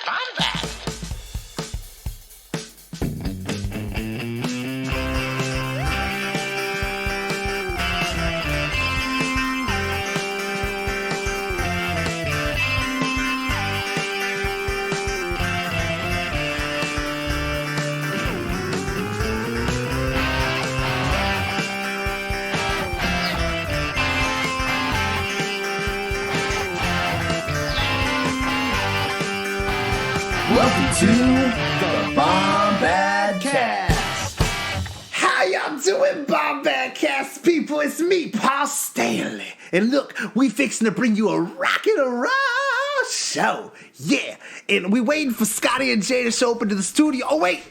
Bombad. Welcome to the Bombadcast. How y'all doing, Bombadcast people? It's me, Paul Stanley. And look, we fixing to bring you a rockin' and roll show. Yeah, and we waiting for Scotty and Jay to show up into the studio. Oh, wait.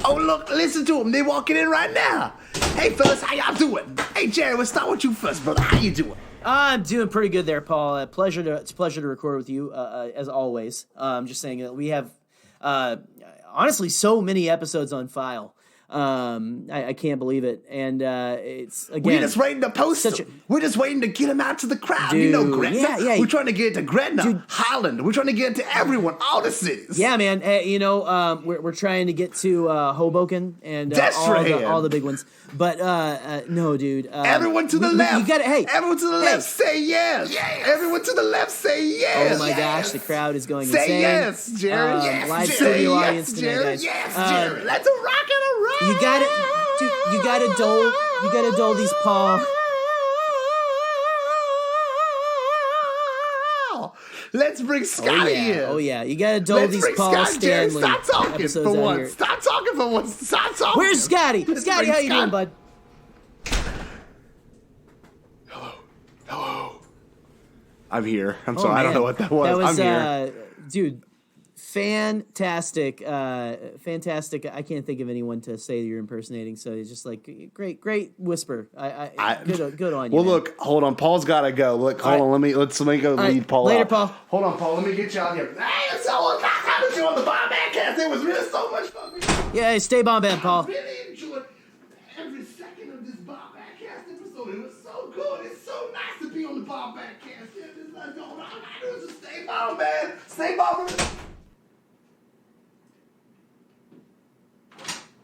Oh, look, listen to them. They walking in right now. Hey, fellas, how y'all doing? Hey, Jerry, let's start with you first, brother. How you doing? I'm doing pretty good there, Paul. It's a pleasure to record with you, as always. I'm just saying that we have, honestly, so many episodes on file. I can't believe it. And it's, again... We're just waiting to post them. We're just waiting to get them out to the crowd. Dude, you know, Gretna. Yeah. We're trying to get it to Gretna, Holland. We're trying to get it to everyone, all the cities. Yeah, man. We're trying to get to Hoboken and all the big ones. But no, dude. Everyone to the left. You got it. Everyone to the left, say yes. Everyone to the left, say yes. Oh my gosh, the crowd is going say insane. Yes, Jerry. Yes, live Jerry. studio Yes, audience tonight, Jerry. guys. Yes, Jerry. Let's rock and a roll. You got it, dude. You gotta dole these Paul. Let's bring Scotty in. Oh yeah, you gotta dole these Paul Stanley Stop talking episodes for out once. here. Stop talking for once. Stop talking. Where's Scotty? Scotty, how you doing, bud? Hello. I'm here. I'm sorry. I don't know what that was. That was, I'm here. Dude, fantastic. Fantastic. I can't think of anyone to say you're impersonating, so it's just like, great whisper. Good on you. Well, man. look, hold on. Paul's got to go. Look, hold on. Let me go lead Paul Later, out. Paul. Hold on, Paul. Let me get you out here. Hey, so how did you on the Bombadcast? It was really so much fun. Yeah, stay Bombad, Paul. I really enjoyed every second of this Bombadcast episode. It was so good. It's so nice to be on the Bombadcast. Yeah, this is like, all I gotta do is just stay Bombad. Stay Bombad.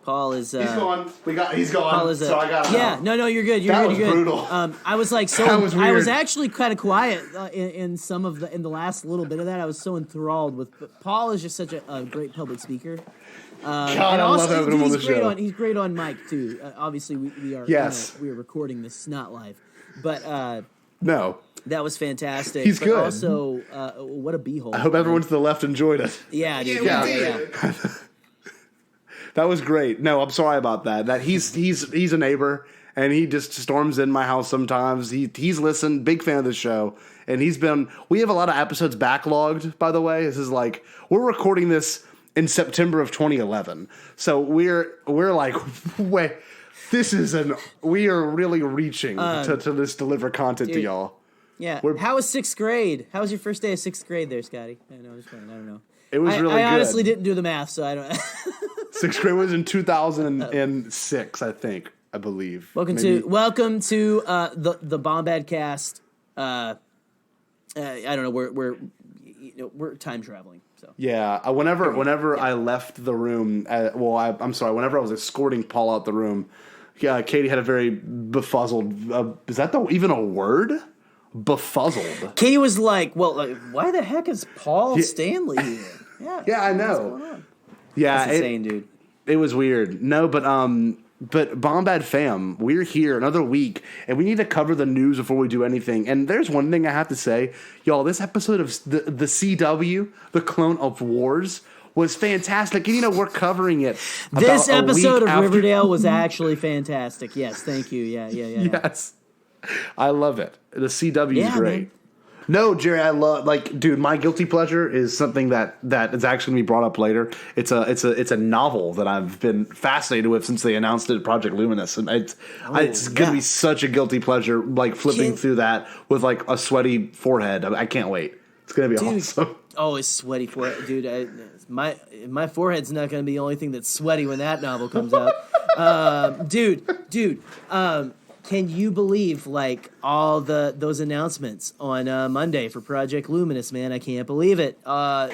Paul is. He's gone. He's gone. Paul is. So I got. Yeah. No, you're good. You're that good. was You're good. brutal. I was like so. That was weird. I was actually kind of quiet in the last little bit of that. I was so enthralled with. But Paul is just such a great public speaker. God, I love having him on the show. He's great on mic too. Obviously, we are. Yes. We are recording this not live, but no. That was fantastic. He's good. Also, what a beehole. I hope everyone to the left enjoyed it. Yeah, dude. Yeah. That was great. No, I'm sorry about that. That he's a neighbor and he just storms in my house sometimes. He's listened, big fan of the show, and we have a lot of episodes backlogged, by the way. This is like we're recording this in September of 2011. So we're like wait, we are really reaching to this deliver content to y'all. Yeah. How was sixth grade? How was your first day of sixth grade there, Scotty? I don't know. It was really good. I honestly didn't do the math, so I don't. Sixth grade was in 2006, I believe. Welcome to the Bombadcast. I don't know. We're time traveling. So yeah. Whenever I left the room, I'm sorry. Whenever I was escorting Paul out the room, Katie had a very befuzzled. Is that even a word? Befuzzled. Katie was like, "Well, why the heck is Paul Stanley here?" Yeah, I know. What's going on? Yeah, that's insane, dude. It was weird. No, but Bombad fam, we're here another week, and we need to cover the news before we do anything. And there's one thing I have to say, y'all. This episode of the CW, the Clone of Wars, was fantastic. And we're covering it. This episode of Riverdale was actually fantastic. Yes, thank you. Yeah. Yes, I love it. The CW is great. Man. No, Jerry, I love dude. My guilty pleasure is something that is actually going to be brought up later. It's a novel that I've been fascinated with since they announced it at Project Luminous, and it's going to be such a guilty pleasure, like flipping through that with like a sweaty forehead. I can't wait. It's going to be awesome. Oh, it's sweaty forehead, dude. My forehead's not going to be the only thing that's sweaty when that novel comes out, dude. Can you believe like all those announcements on Monday for Project Luminous, man? I can't believe it.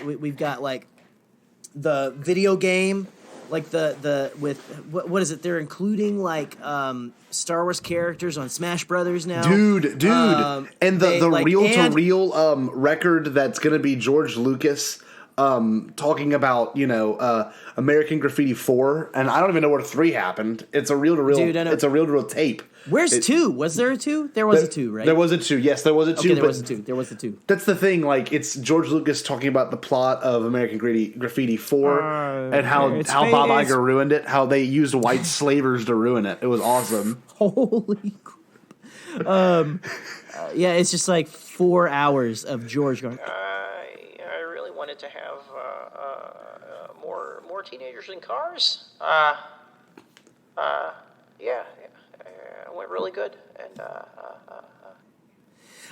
We've got like the video game, like the with what is it? They're including like Star Wars characters on Smash Brothers now, dude. And the like, reel-to-reel record that's gonna be George Lucas talking about American Graffiti 4, and I don't even know where 3 happened. It's a reel-to-reel. Dude, I know. It's a reel-to-reel tape. Where's 2? Was there a 2? There was a 2, right? There was a 2. Yes, there was a 2. Okay, there was a 2. There was a 2. That's the thing. Like, it's George Lucas talking about the plot of American Graffiti 4 and how Bob Iger ruined it. How they used white slavers to ruin it. It was awesome. Holy crap! Yeah, it's just like 4 hours of George going. I really wanted to have more teenagers in cars. Yeah, it went really good. And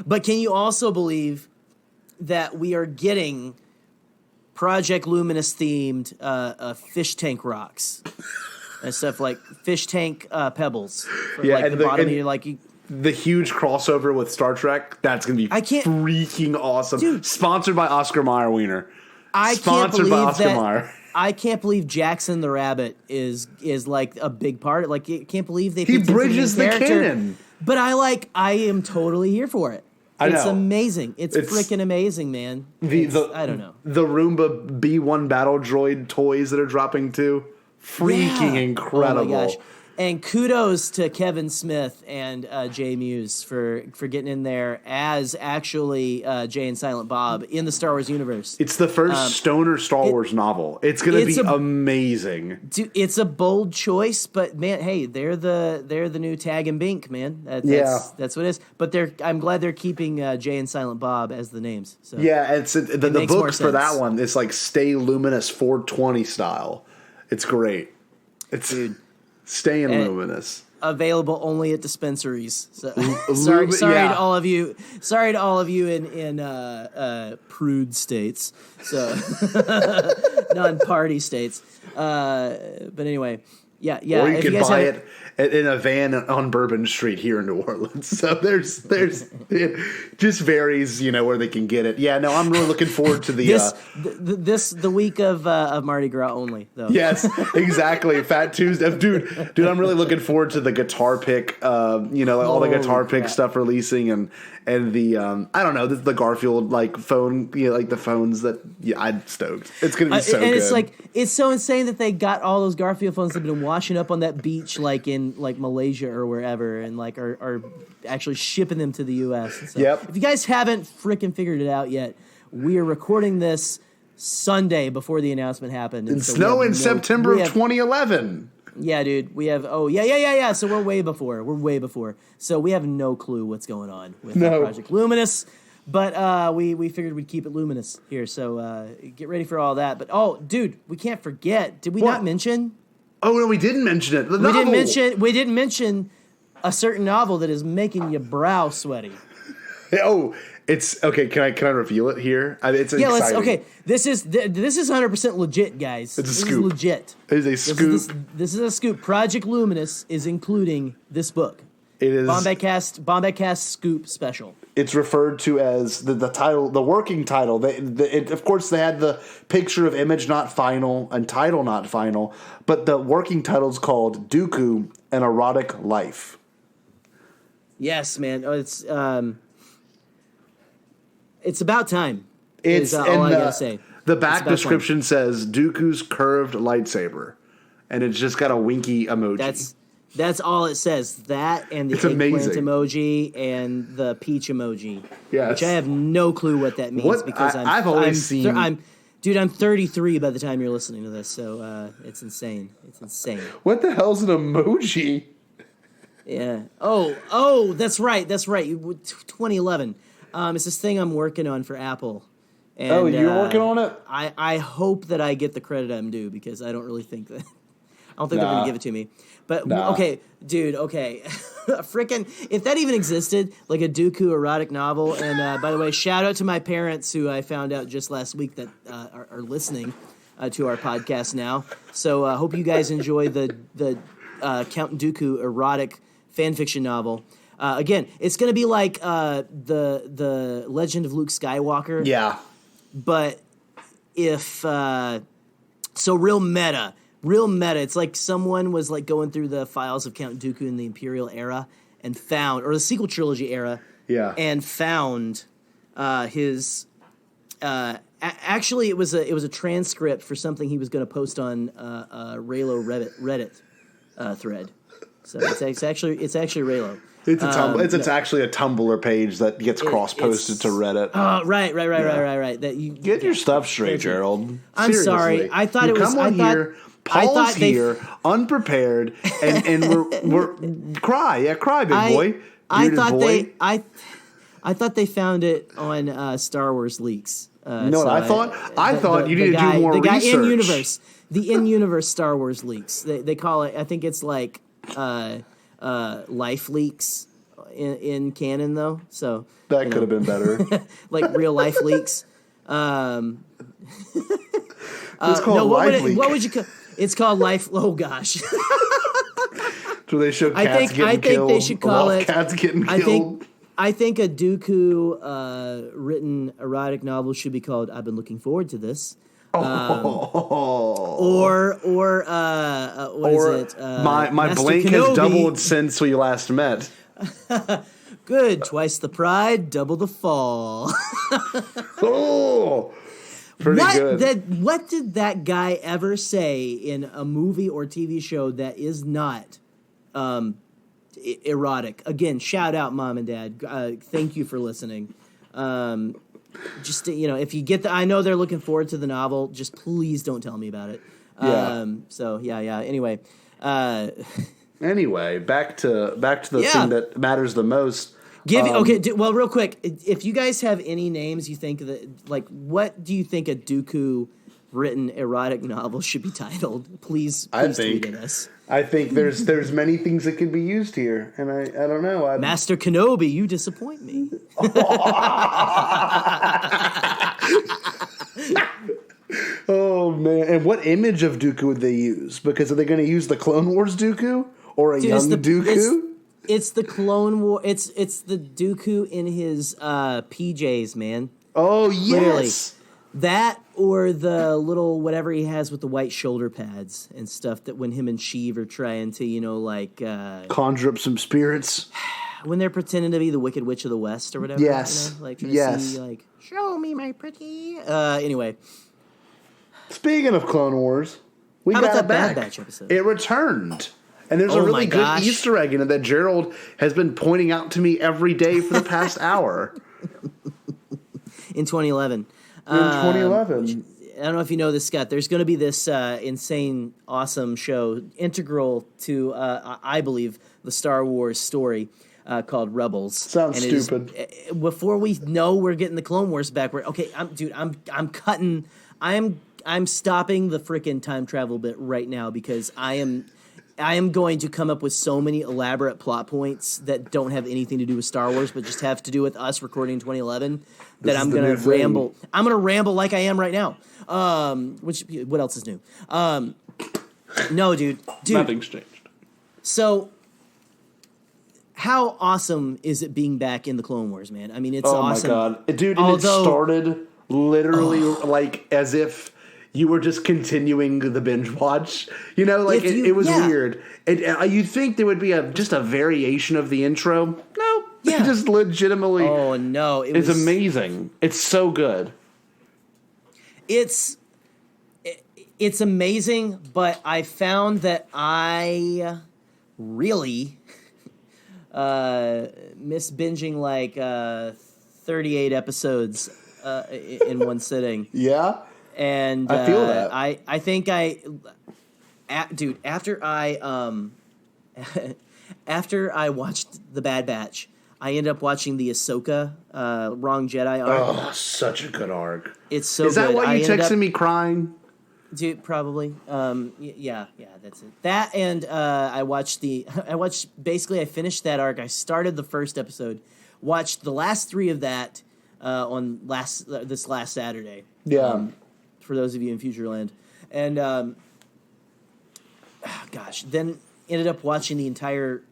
But can you also believe that we are getting Project Luminous themed fish tank rocks and stuff like fish tank pebbles? For, Yeah, like and the the- bottom. and- You're like. The huge crossover with Star Trek, that's going to be freaking awesome. Dude. Sponsored by Oscar Mayer Wiener. I can't Sponsored believe by Oscar that. Mayer. I can't believe Jackson the Rabbit is like a big part. Like, I can't believe they. He picked him for bridges main the character. canon. But I am totally here for it. I It's know. amazing. It's freaking amazing, man. I don't know. The Roomba B1 battle droid toys that are dropping too. Freaking incredible. Oh my gosh. And kudos to Kevin Smith and Jay Muse for getting in there as actually Jay and Silent Bob in the Star Wars universe. It's the first stoner Star Wars novel. It's going to be amazing. Dude, it's a bold choice, but man, hey, they're the new Tag and Bink, man. That's what it is. But I'm glad they're keeping Jay and Silent Bob as the names. So Yeah, the makes more book for that sense. one is like Stay Luminous 420 style. It's great. It's staying luminous. Available only at dispensaries. So, Sorry to all of you. Sorry to all of you in prude states. So non-party states. But anyway, yeah. Or you if can guys buy have- it in a van on Bourbon Street here in New Orleans. So there's it just varies, where they can get it. Yeah, no, I'm really looking forward to the week of Mardi Gras only though. Yes, exactly. Fat Tuesday, dude. I'm really looking forward to the guitar pick. All the guitar pick stuff releasing and the I don't know the Garfield like phone, like the phones that I'm stoked. It's gonna be so and good. it's so insane that they got all those Garfield phones that have been washing up on that beach like in like Malaysia or wherever and like are actually shipping them to the US. And so Yep. If you guys haven't freaking figured it out yet, we are recording this Sunday before the announcement happened. And so snow in September of 2011. Yeah, dude. We have So we're way before. So we have no clue what's going on with Project Luminous. But we figured we'd keep it luminous here. So get ready for all that. But dude, we can't forget. Did we not mention? Oh no, we didn't mention it. The We novel. didn't mention a certain novel that is making your brow sweaty. Oh, it's okay. Can I reveal it here? It's exciting. Let's. Okay, this is 100% legit, guys. It's a This scoop. is legit. It is a scoop. This is a scoop. Project Luminous is including this book. It is Bombadcast Scoop Special. It's referred to as the title, the working title. Of course, they had the picture of image not final and title not final, but the working title is called DOOKU, An Erotic Life. Yes, man. It's about time. It's all I gotta say. The back about description says Dooku's curved lightsaber, and it's just got a winky emoji. That's all it says. That and the It's eggplant amazing. emoji and the peach emoji. Yes. Which I have no clue what that means because I've always seen. I'm 33 by the time you're listening to this, so it's insane. It's insane. What the hell's an emoji? Yeah. Oh, that's right. 2011. It's this thing I'm working on for Apple. And, You're working on it? I hope that I get the credit I'm due because I don't really think that. I don't think they're going to give it to me. But, okay, dude, okay. Frickin', if that even existed, like a Dooku erotic novel. And by the way, shout out to my parents who I found out just last week that are listening to our podcast now. So I hope you guys enjoy the Count Dooku erotic fan fiction novel. Again, it's going to be like the Legend of Luke Skywalker. Yeah. But if so, real meta. It's like someone was like going through the files of Count Dooku in the Imperial era and found, or the sequel trilogy era, and found his. Actually, it was a transcript for something he was going to post on Raylo Reddit thread. So it's actually Raylo. It's actually a Tumblr page that gets cross-posted to Reddit. Oh, right. That you get your stuff straight, Gerald. I'm Seriously. sorry. I thought it was. Paul's here, unprepared, and we're cry, big boy. I thought they found it on Star Wars leaks. I thought you needed to do more research. The in-universe Star Wars leaks. They call it. I think it's like life leaks in canon, though. So that could have been better. Like real life leaks. It's called life leak. What would you call? It's called life. Oh gosh. So they show cats getting killed. I think they should call it cats getting killed. I think a Dooku written erotic novel should be called "I've been looking forward to this." Or what is it? My Master blank Kenobi. has doubled since we last met. Good, twice the pride, double the fall. Oh, pretty good. What did that guy ever say in a movie or TV show that is not erotic? Again, shout out, Mom and Dad. Thank you for listening. Just if you get I know they're looking forward to the novel. Just please don't tell me about it. Yeah. Anyway. Anyway, back to the thing that matters the most. Real quick, if you guys have any names you think that, like, what do you think a Dooku written erotic novel should be titled? Please tweet at us. I think there's many things that could be used here, and I don't know. Master Kenobi, you disappoint me. Oh man! And what image of Dooku would they use? Because are they going to use the Clone Wars Dooku or a young Dooku? It's the Clone War. It's the Dooku in his PJs, man. Oh yes. Clearly. That or the little whatever he has with the white shoulder pads and stuff that when him and Sheev are trying to, conjure up some spirits. When they're pretending to be the Wicked Witch of the West or whatever. Yes. Trying to see, show me my pretty. Anyway. Speaking of Clone Wars, we How got about it that back. Bad Batch episode? It returned. And there's a really good Easter egg in it that Gerald has been pointing out to me every day for the past hour. In 2011. In 2011. I don't know if you know this, Scott. There's going to be this insane, awesome show integral to, I believe, the Star Wars story called Rebels. Sounds stupid. Before we know we're getting the Clone Wars back, I'm stopping the freaking time travel bit right now because I am going to come up with so many elaborate plot points that don't have anything to do with Star Wars, but just have to do with us recording in 2011. That I'm going to ramble. I'm going to ramble like I am right now. What else is new? No, dude. Nothing's changed. So, how awesome is it being back in the Clone Wars, man? I mean, it's awesome. Oh my god, dude! It started literally like as if you were just continuing the binge watch. It was weird. You'd think there would be just a variation of the intro. No, just legitimately. Oh no, it's amazing. It's so good. It's amazing, but I found that I really miss binging like 38 episodes in one sitting. Yeah. And I feel that. I think dude, after I watched The Bad Batch, I ended up watching the Ahsoka Wrong Jedi arc. Oh, such a good arc. It's so good. Is that good. why you texted me crying? Dude, probably. Yeah, that's it. That and I finished that arc. I started the first episode, watched the last 3 of that on this last Saturday. Yeah. For those of you in Futureland. And, then ended up watching the entire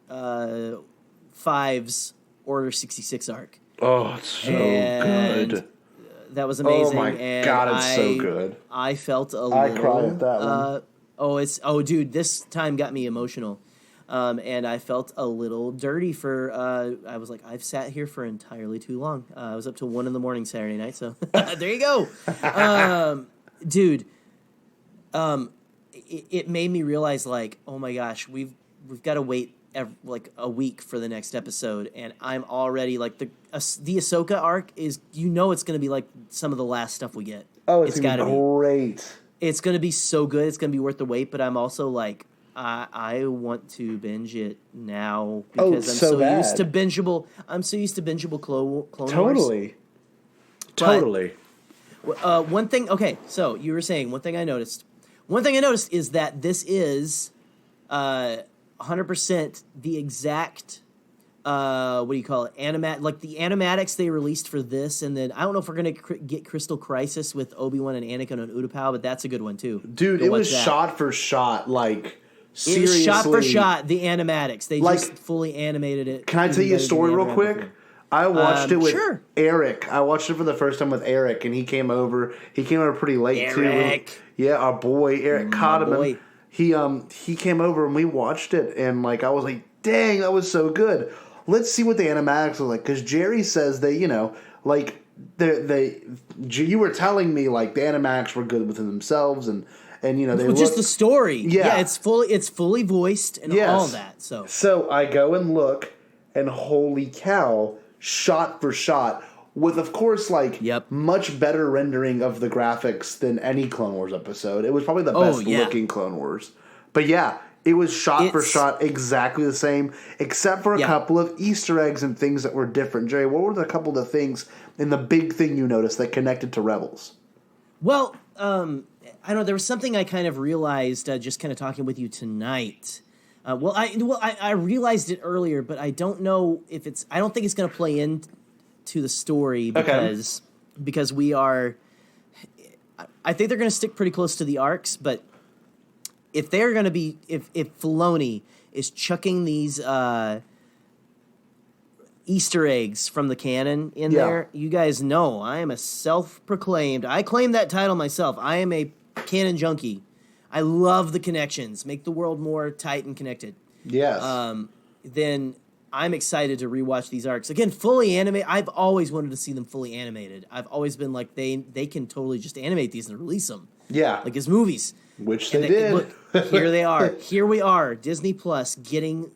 Fives Order 66 arc. Oh, it's so And good. That was amazing. Oh my and God, it's so good. I felt a little. I cried at that one. Dude, this time got me emotional. And I felt a little dirty for, I was like, I've sat here for entirely too long. I was up till 1 a.m. Saturday night, so there you go. Dude, it made me realize, like, oh my gosh, we've got to wait like a week for the next episode, and I'm already, like, the Ahsoka arc is, it's going to be like some of the last stuff we get. Oh, it's going to be great. It's going to be so good. It's going to be worth the wait, but I'm also like, I want to binge it now because I'm so used to bingeable. I'm so used to bingeable Clone Wars. Totally. One thing. Okay, so you were saying one thing I noticed. One thing I noticed is that this is 100% the exact. What do you call it? Like the animatics they released for this, and then I don't know if we're gonna get Crystal Crisis with Obi-Wan and Anakin on Utapau, but that's a good one too. Dude, it was shot for shot, like. Seriously. It was shot for shot, the animatics. They just fully animated it. Can I tell you a story real quick? I watched it with Eric. I watched it for the first time with Eric, and he came over. He came over pretty late, too. Yeah, our boy, Eric Cotterman. He came over, and we watched it, and like I was like, dang, that was so good. Let's see what the animatics are like, because Jerry says they, like, you were telling me, like, the animatics were good within themselves, and they just the story. Yeah, it's fully voiced and all that. So I go and look, and holy cow, shot for shot, with of course like much better rendering of the graphics than any Clone Wars episode. It was probably the best looking Clone Wars. But yeah, it was shot for shot exactly the same, except for a couple of Easter eggs and things that were different. Jerry, what were the couple of things and the big thing you noticed that connected to Rebels? Well, I don't know. There was something I kind of realized just kind of talking with you tonight. I realized it earlier, but I don't know if it's. I don't think it's going to play into the story because we are. I think they're going to stick pretty close to the arcs, but if they're going to be, if Filoni is chucking these Easter eggs from the canon in there, you guys know I am a self-proclaimed. I claim that title myself. I am a canon junkie. I love the connections. Make the world more tight and connected. Yes. Then I'm excited to rewatch these arcs. Again, fully animated. I've always wanted to see them fully animated. I've always been like, they can totally just animate these and release them. Yeah. Like as movies. Which they did. Look, here they are. Here we are. Disney Plus getting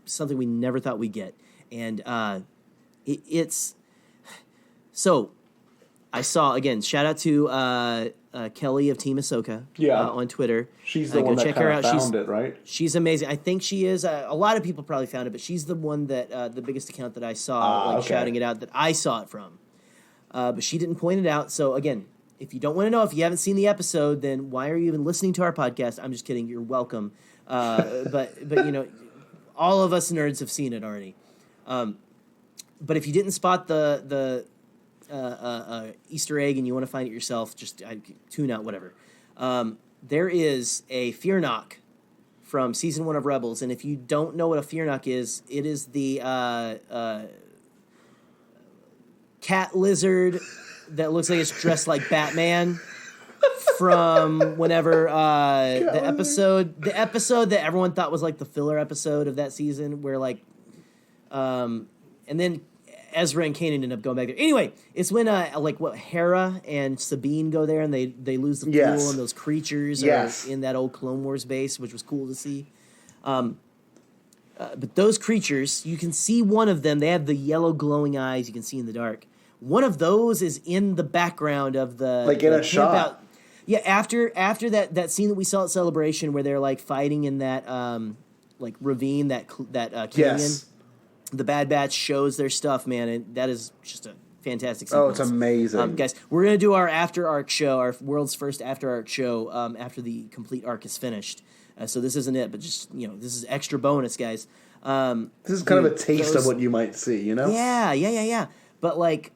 something we never thought we'd get. And it's... So, I saw, again, shout out to Kelly of Team Ahsoka on Twitter. She's the one that kind of found it, right? She's amazing. I think she is. A lot of people probably found it, but she's the one that, the biggest account that I saw, shouting it out that I saw it from. But she didn't point it out. So, again, if you don't want to know, if you haven't seen the episode, then why are you even listening to our podcast? I'm just kidding. You're welcome. But all of us nerds have seen it already. But if you didn't spot the Easter egg and you want to find it yourself, just tune out, whatever. There is a fear knock from season 1 of Rebels, and if you don't know what a fear knock is, it is the cat lizard that looks like it's dressed like Batman from whenever the episode that everyone thought was like the filler episode of that season, where like and then Ezra and Kanan end up going back there. Anyway, it's when Hera and Sabine go there and they lose the fuel and those creatures are in that old Clone Wars base, which was cool to see. But those creatures, you can see one of them. They have the yellow glowing eyes you can see in the dark. One of those is in the background of the in a shot. After that scene that we saw at Celebration where they're like fighting in that ravine, that canyon. Yes. The Bad Batch shows their stuff, man, and that is just a fantastic sequence. Oh, it's amazing. Guys, we're going to do our after arc show, our world's first after arc show, after the complete arc is finished. So this isn't it, but just, this is extra bonus, guys. This is kind of a taste of what you might see, Yeah. But, like,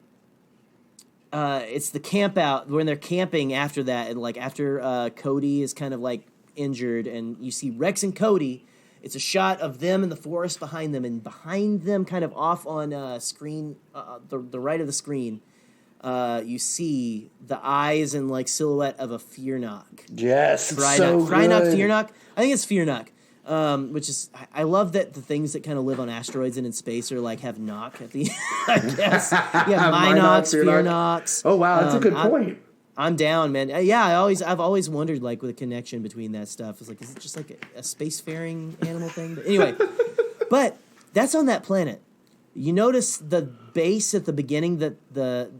it's the camp out, when they're camping after that, and, like, after Cody is kind of, like, injured, and you see Rex and Cody It's a shot of them in the forest behind them, and behind them, kind of off on screen, the right of the screen, you see the eyes and like silhouette of a Fearnock. Yes, it's Frynock, so Frynock, good. Fearnock. I think it's Fearnock. Which is, I love that the things that kind of live on asteroids and in space are like have knock at the, I guess. Yeah, Minox, Fearnocks. Oh wow, that's a good point. I'm down, man. Yeah, I've always wondered like with the connection between that stuff. It's like, is it just like a spacefaring animal thing? But anyway, but that's on that planet. You notice the base at the beginning that the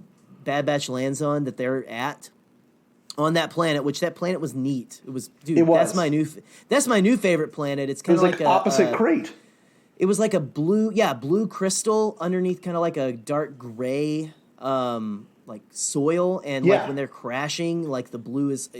Bad Batch lands on, that they're at on that planet, which that planet was neat. It was, dude. It was. That's my new favorite planet. It's It kind was of like like opposite crate. It was like a blue crystal underneath, kind of like a dark gray, like soil, and like when they're crashing, like the blue is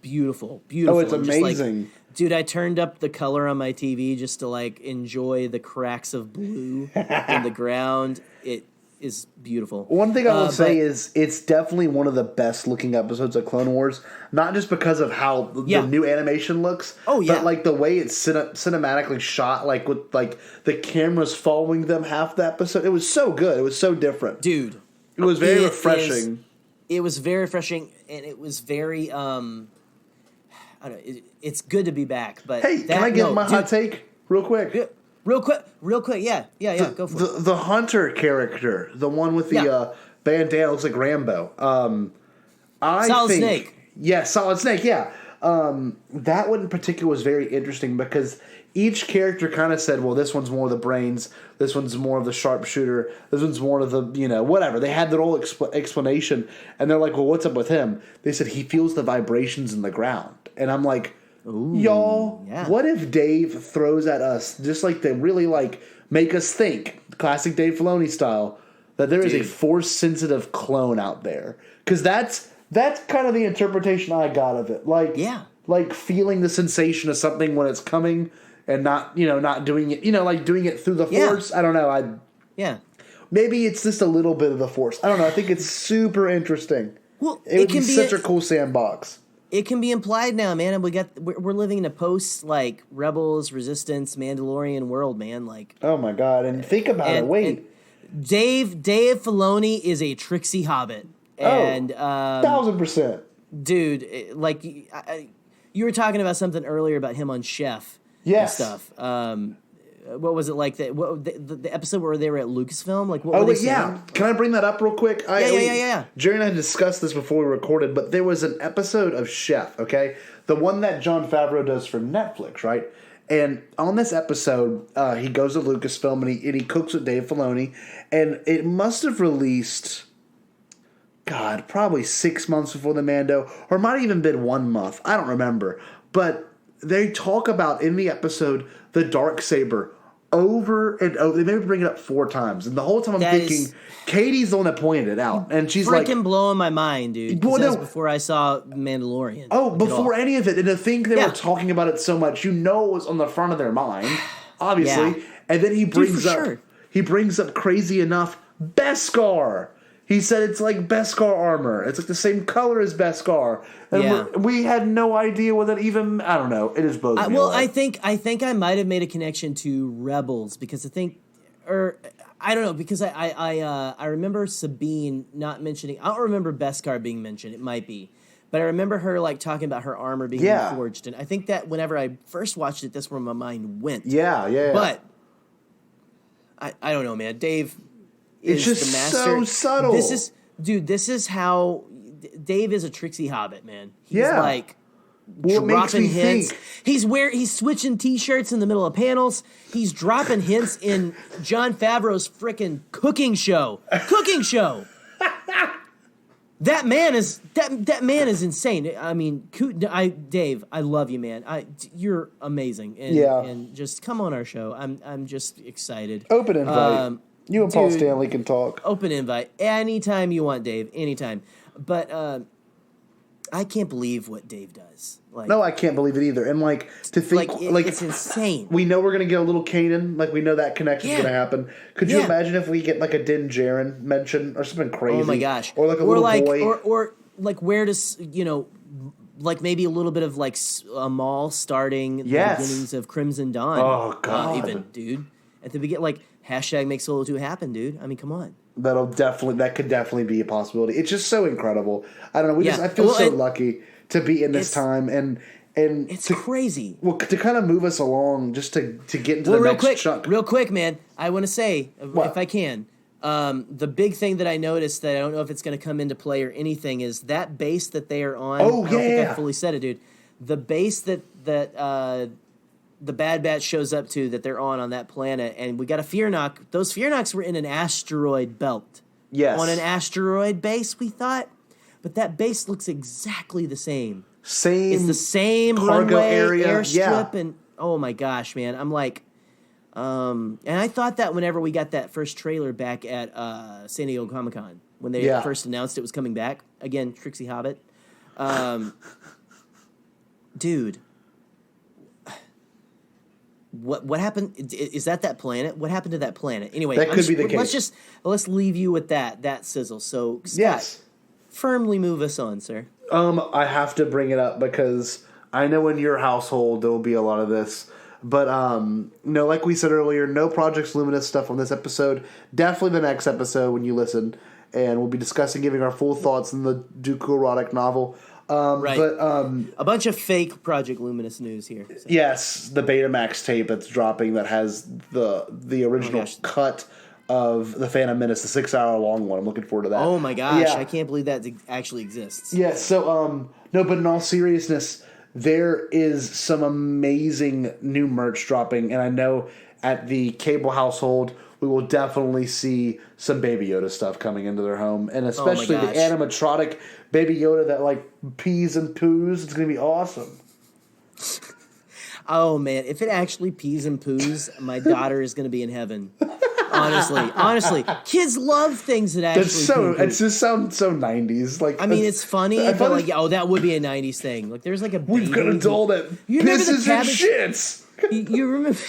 beautiful. Oh, it's And just, like, amazing. dude, I turned up the color on my TV just to like enjoy the cracks of blue in the ground. It is beautiful. One thing I will say is it's definitely one of the best looking episodes of Clone Wars. Not just because of how the new animation looks, but like the way it's cinematically shot, like with like the cameras following them half the episode. It was so good. It was so different, dude. It was very refreshing. It was very refreshing, and it was very I don't know. It's good to be back. But hey, can I give my hot take real quick? Real quick, yeah, go for it. The Hunter character, the one with the bandana, looks like Rambo. Solid Snake. Yeah, Solid Snake, yeah. That one in particular was very interesting because each character kind of said, well, this one's more of the brains, this one's more of the sharpshooter, this one's more of the, whatever. They had their whole explanation, and they're like, well, what's up with him? They said he feels the vibrations in the ground. And I'm like, ooh, y'all, what if Dave throws at us, just like to really like make us think, classic Dave Filoni style, that there is a force-sensitive clone out there? Because that's kind of the interpretation I got of it. Like, like feeling the sensation of something when it's coming and not doing it, like doing it through the force. I don't know. Maybe it's just a little bit of the force. I don't know. I think it's super interesting. Well, it would be such a cool sandbox. It can be implied now, man. And we're living in a post like Rebels, Resistance, Mandalorian world, man. Like, oh my god! And think about it. Wait, Dave Filoni is a tricksy hobbit, and 1000%, dude. Like, you were talking about something earlier about him on Chef, and stuff. What was it like the episode where they were at Lucasfilm? Like, what were they saying? Can I bring that up real quick? Yeah. Jerry and I discussed this before we recorded, but there was an episode of Chef, okay? The one that Jon Favreau does for Netflix, right? And on this episode, he goes to Lucasfilm and he cooks with Dave Filoni, and it must have released, God, probably 6 months before the Mando, or it might have even been 1 month. I don't remember. But they talk about, in the episode, the Darksaber over and over. They maybe bring it up 4 times. And the whole time I'm thinking, Katie's the one that pointed it out. And she's like, freaking blowing my mind, dude. That was before I saw Mandalorian. Oh, before any of it. And to think they were talking about it so much, it was on the front of their mind, obviously. And then he brings up crazy enough Beskar. He said it's like Beskar armor. It's like the same color as Beskar. And we had no idea what that even... I don't know. It just blows me away. I think I might have made a connection to Rebels because I think... I don't know, because I remember Sabine not mentioning... I don't remember Beskar being mentioned. It might be. But I remember her like talking about her armor being forged. And I think that whenever I first watched it, that's where my mind went. Yeah. But I don't know, man. Dave... It's just the master. So subtle. This is how Dave is a tricksy hobbit, man. He's like dropping hints. He's switching t-shirts in the middle of panels. He's dropping hints in Jon Favreau's freaking cooking show. That man is insane. I mean, Dave, I love you, man. You're amazing. And just come on our show. I'm just excited. Open invite. You and Paul Stanley can talk. Open invite. Anytime you want, Dave. Anytime. But I can't believe what Dave does. Like, no, I can't believe it either. And like to think, it's insane. We know we're gonna get a little Kanan. Like we know that connection's gonna happen. Could you imagine if we get like a Din Djarin mention or something crazy? Oh my gosh! Or like a little boy, or like where does like maybe a little bit of like a mall starting the beginnings of Crimson Dawn. Oh God, even dude at the beginning, like hashtag make Solo 2 happen, dude. I mean, come on. That could definitely be a possibility. It's just so incredible. I don't know. I feel Well, so lucky to be in this time and it's crazy. Well, to kind of move us along, just to get into the next chunk. Real quick, man. I want to say, if I can, the big thing that I noticed that I don't know if it's going to come into play or anything is that base that they are on. Oh, I don't think I fully said it, dude. The base that the Bad Batch shows up to that they're on that planet, and we got a Fear Knock. Those Fear Knocks were in an asteroid belt. Yes. On an asteroid base, we thought. But that base looks exactly the same. It's the same cargo runway, area, airstrip, and oh my gosh, man. I'm like, and I thought that whenever we got that first trailer back at San Diego Comic-Con, when they first announced it was coming back. Again, Trixie Hobbit. Dude. What happened? Is that planet? What happened to that planet? Anyway, that could be the case. Let's leave you with that sizzle. So, Scott, firmly move us on, sir. I have to bring it up because I know in your household there will be a lot of this. But, no, like we said earlier, no Project Luminous stuff on this episode. Definitely the next episode when you listen. And we'll be discussing, giving our full thoughts on the DOOKU erotic novel. Right. But, a bunch of fake Project Luminous news here. So. Yes, the Betamax tape that's dropping that has the original cut of The Phantom Menace, the 6-hour long one. I'm looking forward to that. Oh my gosh, I can't believe that actually exists. Yeah, so, no, but in all seriousness, there is some amazing new merch dropping, and I know at the Cable household, we will definitely see some Baby Yoda stuff coming into their home, and especially the animatronic Baby Yoda that, like, pees and poos. It's going to be awesome. Oh, man, if it actually pees and poos, my daughter is going to be in heaven. Honestly, kids love things that actually. It just sounds so 90s. Like, I mean, it's funny, but like, that would be a 90s thing. Like, there's like a baby. We've got a doll that pisses and shits. You remember?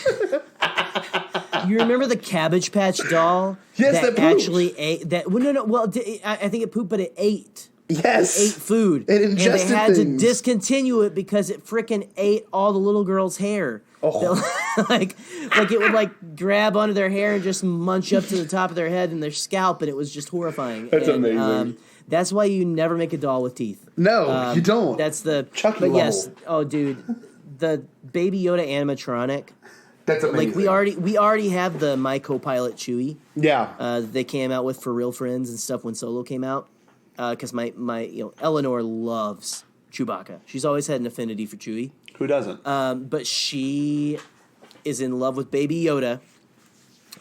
You remember the Cabbage Patch doll? Yes, that actually ate that. Well, no. Well, I think it pooped, but it ate. Yes, it ate food. It ingested and they had things. to discontinue it because it freaking ate all the little girls' hair. Oh. like it would like grab onto their hair and just munch up to the top of their head and their scalp, and it was just horrifying. That's amazing. That's why you never make a doll with teeth. No, you don't. That's the Chucky But level. yes, oh dude, the Baby Yoda animatronic. That's amazing. Like we already have the My Co-Pilot Chewie. Yeah. They came out with For Real Friends and stuff when Solo came out. Because my Eleanor loves Chewbacca. She's always had an affinity for Chewie. Who doesn't? But she is in love with Baby Yoda.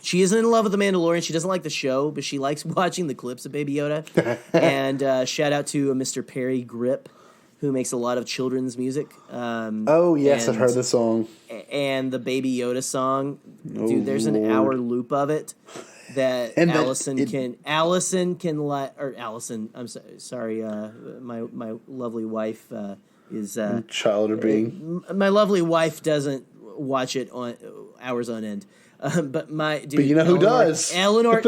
She isn't in love with The Mandalorian. She doesn't like the show, but she likes watching the clips of Baby Yoda. And shout out to Mr. Perry Grip, who makes a lot of children's music. Oh, yes, I've heard the song. And the Baby Yoda song. Dude, there's an hour loop of it. That Allison I'm sorry, my lovely wife is child of being. My lovely wife doesn't watch it on hours on end, but my dude, but you know who does? Eleanor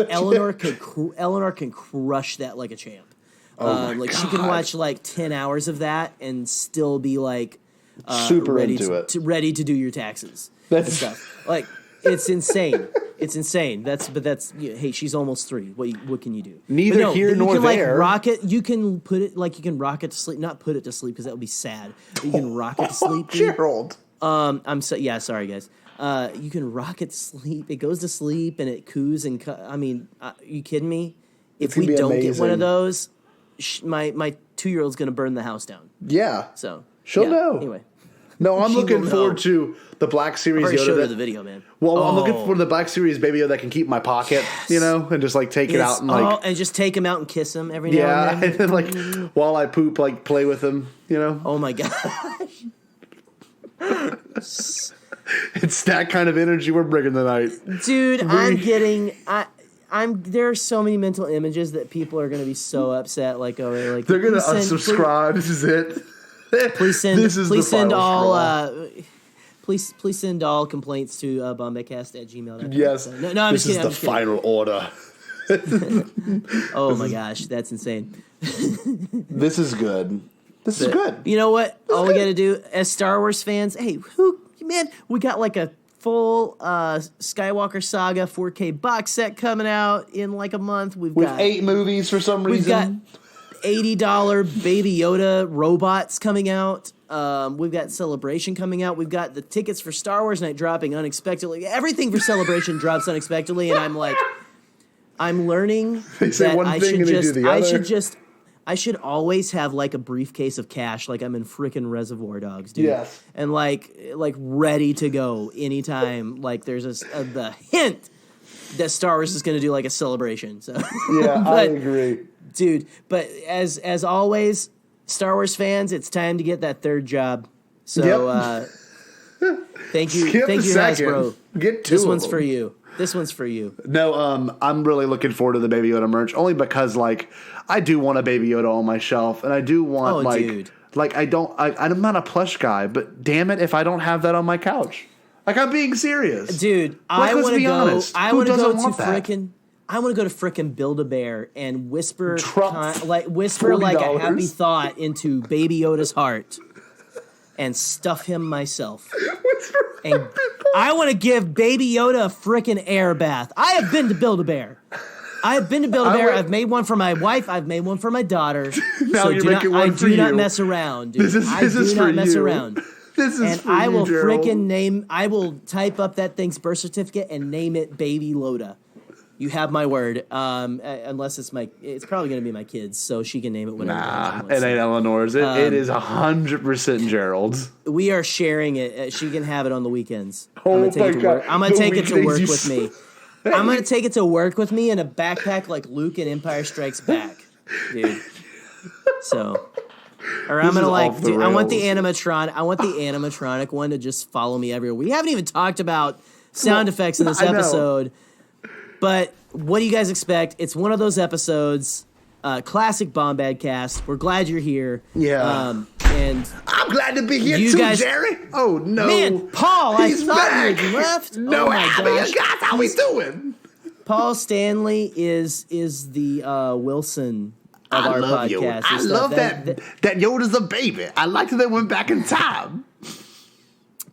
can crush that like a champ. Oh my she can watch like 10 hours of that and still be like super ready into it, ready to do your taxes. That's stuff like. It's insane. It's insane. Hey, she's almost 3. What can you do? Neither here nor there. You can rock it. You can put it you can rock it to sleep. Not put it to sleep because that would be sad. But you can rock it to sleep. Gerald. Sorry guys. You can rock it to sleep. It goes to sleep and it coos and. I mean, are you kidding me? If we don't get one of those, my 2-year-old's gonna burn the house down. Yeah. So she'll know. Anyway. No, I'm looking forward to the Black Series Yoda. Showed her the video, man. Well, I'm looking for the Black Series Baby Yoda that can keep in my pocket, and just like take it out and like and just take him out and kiss him every now and then. and then like while I poop, like play with him, Oh my gosh. It's that kind of energy we're bringing tonight, dude. There are so many mental images that people are going to be so upset. Like they're going to unsubscribe. This is it. Please send. This is please the send final all. Please send all complaints to bombadcast@gmail.com. Yes. So, no, I'm this just kidding. is the final order. Oh my gosh, that's insane. This is good. This is good. You know what? All we got to do as Star Wars fans, hey, man, we got like a full Skywalker Saga 4K box set coming out in like a month. We've got 8 movies for some reason. We've got $80 Baby Yoda robots coming out. We've got Celebration coming out. We've got the tickets for Star Wars Night dropping unexpectedly. Everything for Celebration drops unexpectedly, and I'm like, I'm learning that I should always have like a briefcase of cash, like I'm in frickin' Reservoir Dogs, dude. Yes. And like ready to go anytime. Like there's the hint that Star Wars is going to do like a Celebration. So yeah, I agree, dude. But as always, Star Wars fans, it's time to get that third job. So thank you, Hasbro. Get to this one's for you. This one's for you. No, I'm really looking forward to the Baby Yoda merch, only because like I do want a Baby Yoda on my shelf, and I do want I'm not a plush guy, but damn it, if I don't have that on my couch, like I'm being serious, dude. I want to be honest. I want to go to frickin' Build-A-Bear and whisper like a happy thought into Baby Yoda's heart and stuff him myself. And I want to give Baby Yoda a frickin' air bath. I have been to Build-A-Bear. I've made one for my wife. I've made one for my daughter. Now you're making one for you. I do not mess around, dude. I do not mess around. This is and for I you, will Gerald. I will type up that thing's birth certificate and name it Baby Loda. You have my word. Unless it's probably going to be my kids, so she can name it whatever. Nah, it ain't Eleanor's. It is 100% Gerald's. We are sharing it. She can have it on the weekends. Oh I'm gonna take it to work with me. Hey. I'm gonna take it to work with me in a backpack like Luke in Empire Strikes Back, dude. So, or I'm gonna like. Dude, I want the animatronic one to just follow me everywhere. We haven't even talked about sound effects in this episode. But what do you guys expect? It's one of those episodes, classic Bombadcast. We're glad you're here. Yeah. And I'm glad to be here too, Jerry. Oh, no. Man, Paul, He's I thought back. you had left. No, oh my gosh. Guys, how we doing? Paul Stanley is the Wilson of our podcast. I love that Yoda's a baby. I like that they went back in time.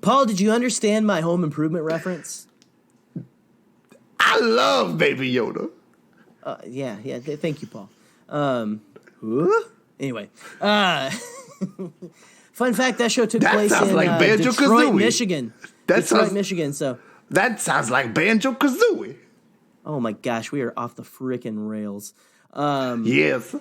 Paul, did you understand my Home Improvement reference? I love Baby Yoda. Yeah. Thank you, Paul. Anyway, fun fact: that show took place in like Detroit, Michigan. Michigan. So that sounds like Banjo-Kazooie. Oh my gosh, we are off the frickin' rails. Yes,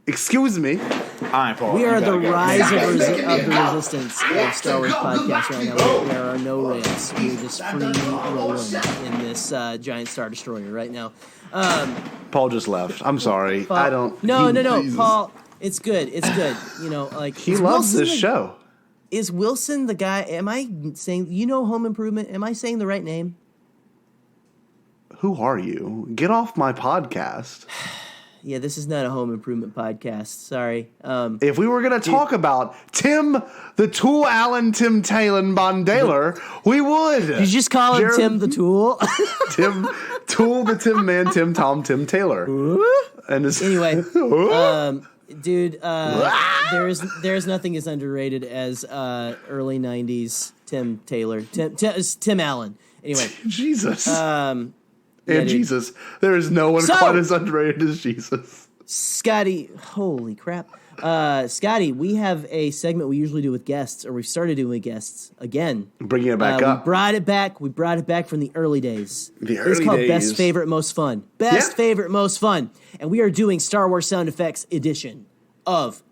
excuse me. All right, Paul. We are the rise of the resistance of Star Wars podcast right now. There are no rails. We're just free rolling in this giant Star Destroyer right now. Paul just left. I'm sorry. Paul, I don't. No, Jesus. Paul. It's good. It's good. You know, like he loves this show. Is Wilson the guy? Am I saying Home Improvement? Am I saying the right name? Who are you? Get off my podcast. Yeah, this is not a Home Improvement podcast. Sorry. If we were going to talk about Tim the Tool Allen Tim Talon Bondaler, we would. Did you just call him Tim the Tool? Tim Tool the Tim Man Tim Tom Tim Taylor. And anyway, dude, there's nothing as underrated as early '90s Tim Taylor, Tim Allen. Anyway, Jesus. Yeah, Jesus. There is no one quite as underrated as Jesus. Scotty, holy crap. Scotty, we have a segment we usually do with guests, or we've started doing with guests again. Bringing it back up. We brought it back from the early days. It's called Best Favorite Most Fun. Favorite Most Fun. And we are doing Star Wars Sound Effects edition of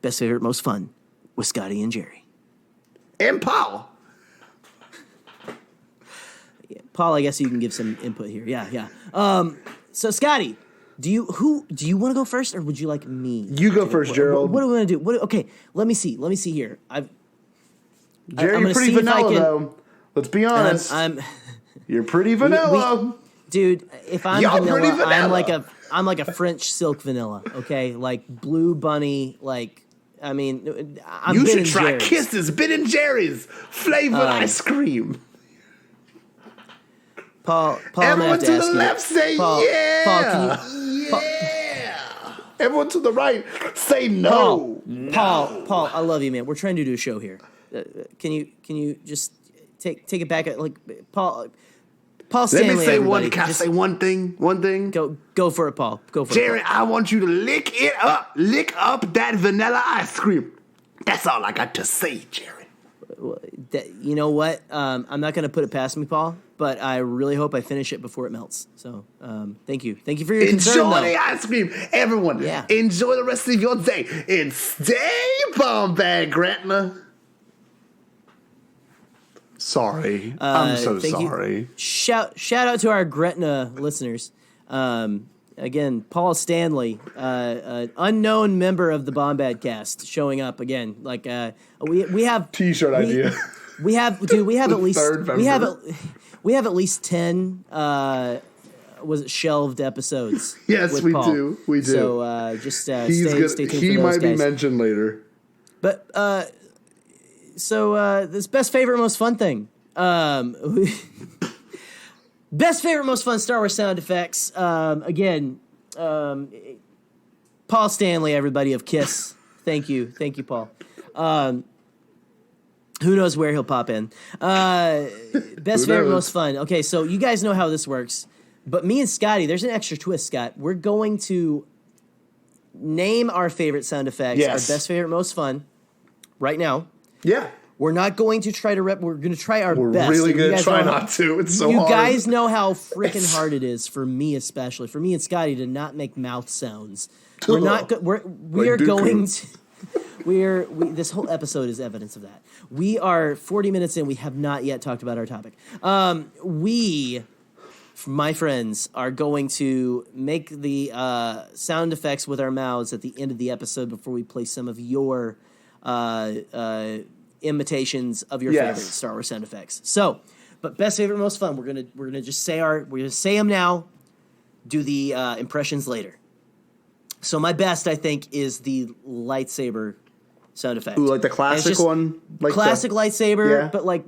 Best Favorite Most Fun with Scotty and Jerry. And Paul. Paul, I guess you can give some input here. Yeah. So Scotty, do you want to go first, or would you like me? You go first, Gerald. What do we want to do? Okay, let me see here. Jerry, you're pretty vanilla, though. Let's be honest. You're pretty vanilla, dude. If I'm vanilla, I'm like a French silk vanilla. Okay, like Blue Bunny. Like, I mean, you should try Kisses Ben and Jerry's flavored ice cream. Paul, everyone to the left say Paul, yeah. Paul, can you, yeah. Everyone to the right, say no. Paul, I love you, man. We're trying to do a show here. Can you just take it back? Like Paul Stanley. Let me say everybody. can I say one thing? One thing. Go for it, Paul. Go for Jerry, it. Paul. I want you to lick up that vanilla ice cream. That's all I got to say, Jerry. You know what? I'm not going to put it past me, Paul, but I really hope I finish it before it melts. So, thank you for your concern. Enjoy the ice cream, everyone. Yeah. Enjoy the rest of your day and stay Bombad, Gretna. Sorry, I'm so sorry. You. Shout out to our Gretna listeners. Again, Paul Stanley, an unknown member of the Bombadcast, showing up again. Like we have T-shirt idea. We have at least third member. we have at least 10 was it shelved episodes. Yes, with we Paul. do. We do. So just stay tuned. He for those might be guys. mentioned later. But this best favorite most fun thing. Best favorite most fun Star Wars sound effects. Again, Paul Stanley, everybody of Kiss. Thank you, Paul. Who knows where he'll pop in? Best favorite most fun. Okay, so you guys know how this works. But me and Scotty, there's an extra twist, Scott. We're going to name our favorite sound effects, Yes. our best favorite most fun, right now. Yeah. We're not going to try to we're going to try our best. We're really going to try know not to. It's so you hard. You guys know how freaking hard it is for me, especially for me and Scotty, to not make mouth sounds. We're not. We are going to. This whole episode is evidence of that. We are 40 minutes in. We have not yet talked about our topic. We, my friends, are going to make the sound effects with our mouths at the end of the episode before we play some of your imitations of your favorite Star Wars sound effects. So, but best favorite most fun. We're gonna just say them now. Do the impressions later. So my best, I think, is the lightsaber sound effect. Ooh, like the classic one? Like classic lightsaber, yeah. But I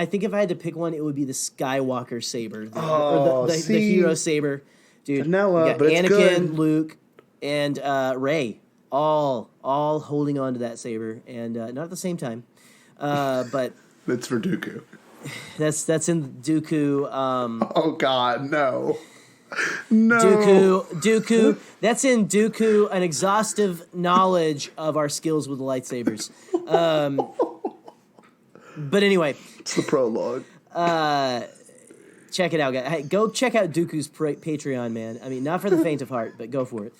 think if I had to pick one, it would be the Skywalker saber. The hero saber. Dude, Vanilla, we got but it's Anakin, good. Luke, and Rey, all holding on to that saber, and not at the same time. But That's for Dooku. that's in Dooku. Oh God, no. Dooku. That's in Dooku. An exhaustive knowledge of our skills with the lightsabers. But anyway, It's the prologue. check it out, guys. Hey, go check out Dooku's Patreon, man. I mean, not for the faint of heart, but go for it.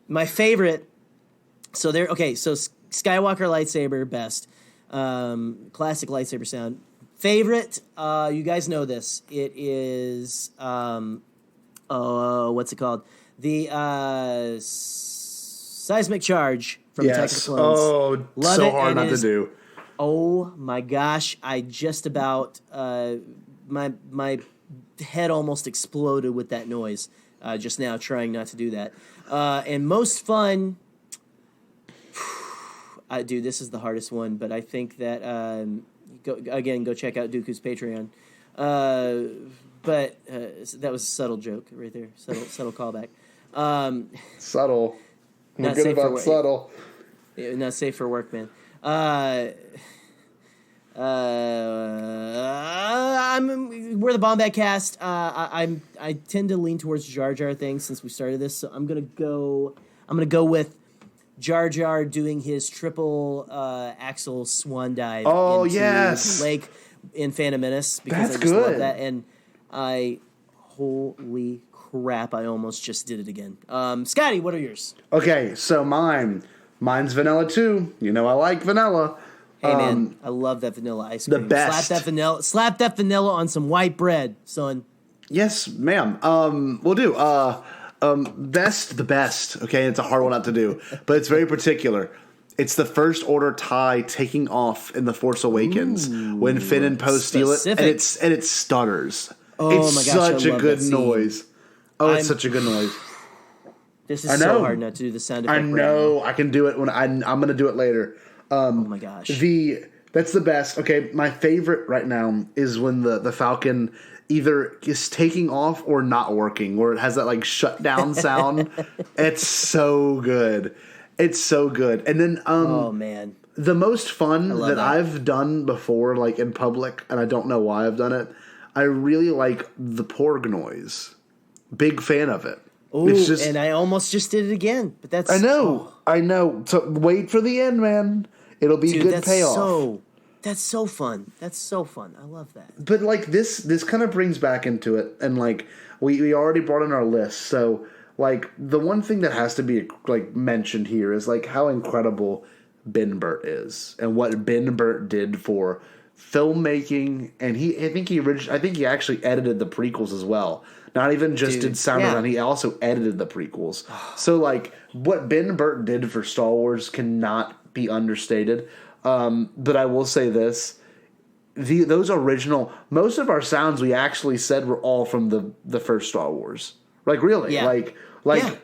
My favorite. So Skywalker lightsaber best. Classic lightsaber sound. Favorite, you guys know this. It is, what's it called? The seismic charge from Attack of the Clones. Oh, Love so it, hard and not it to is- do. Oh my gosh! I just about my head almost exploded with that noise just now. Trying not to do that. And most fun. Dude, this is the hardest one, but I think that go check out Dooku's Patreon. But that was a subtle joke right there, subtle callback. Subtle. We're Not good safe for about work. subtle. Not safe for work, man. We're the Bombadcast. I tend to lean towards Jar Jar things since we started this, so I'm gonna go with Jar Jar doing his triple axle swan dive into the lake in Phantom Menace because That's I just love good. that, and holy crap, I almost just did it again. Scotty, what are yours? Okay, so mine's vanilla too. You know I like vanilla. Hey man, I love that vanilla ice cream. The best. Slap that vanilla on some white bread, son. Yes, ma'am. We'll do. The best. Okay, it's a hard one not to do, but it's very particular. It's the First Order TIE taking off in The Force Awakens when Finn and Poe steal it, and it stutters. Oh it's my gosh, such I a love good that scene. noise. It's such a good noise. This I is know. so hard not to do the sound effect. I know. I can do it when I'm going to do it later. Oh my gosh. That's the best. Okay, my favorite right now is when the Falcon either is taking off or not working, where it has that like shutdown sound. It's so good. It's so good. And then oh man, the most fun that that. I've done before, like in public, and I don't know why I've done it, I really like the porg noise. Big fan of it. Ooh, it's just, and I almost just did it again, but that's... I know. So wait for the end, man. It'll be good payoff. That's so fun. That's so fun. I love that. But like this kind of brings back into it, and like we already brought in our list. So like the one thing that has to be like mentioned here is like how incredible Ben Burtt is, and what Ben Burtt did for filmmaking. And I think he actually edited the prequels as well. Not even just did sound design, he also edited the prequels. So, like, what Ben Burtt did for Star Wars cannot be understated. But I will say this. Those original... Most of our sounds we actually said were all from the first Star Wars. Like, really. Yeah. Like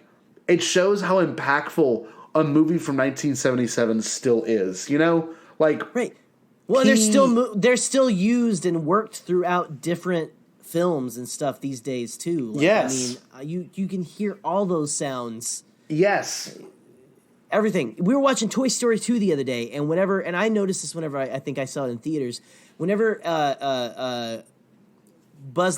it shows how impactful a movie from 1977 still is. You know? Like... Right. Well, they're still used and worked throughout different... films and stuff these days too. Like, yes, I mean, you can hear all those sounds. Yes, everything. We were watching Toy Story 2 the other day, and I noticed this whenever I think I saw it in theaters. Whenever Buzz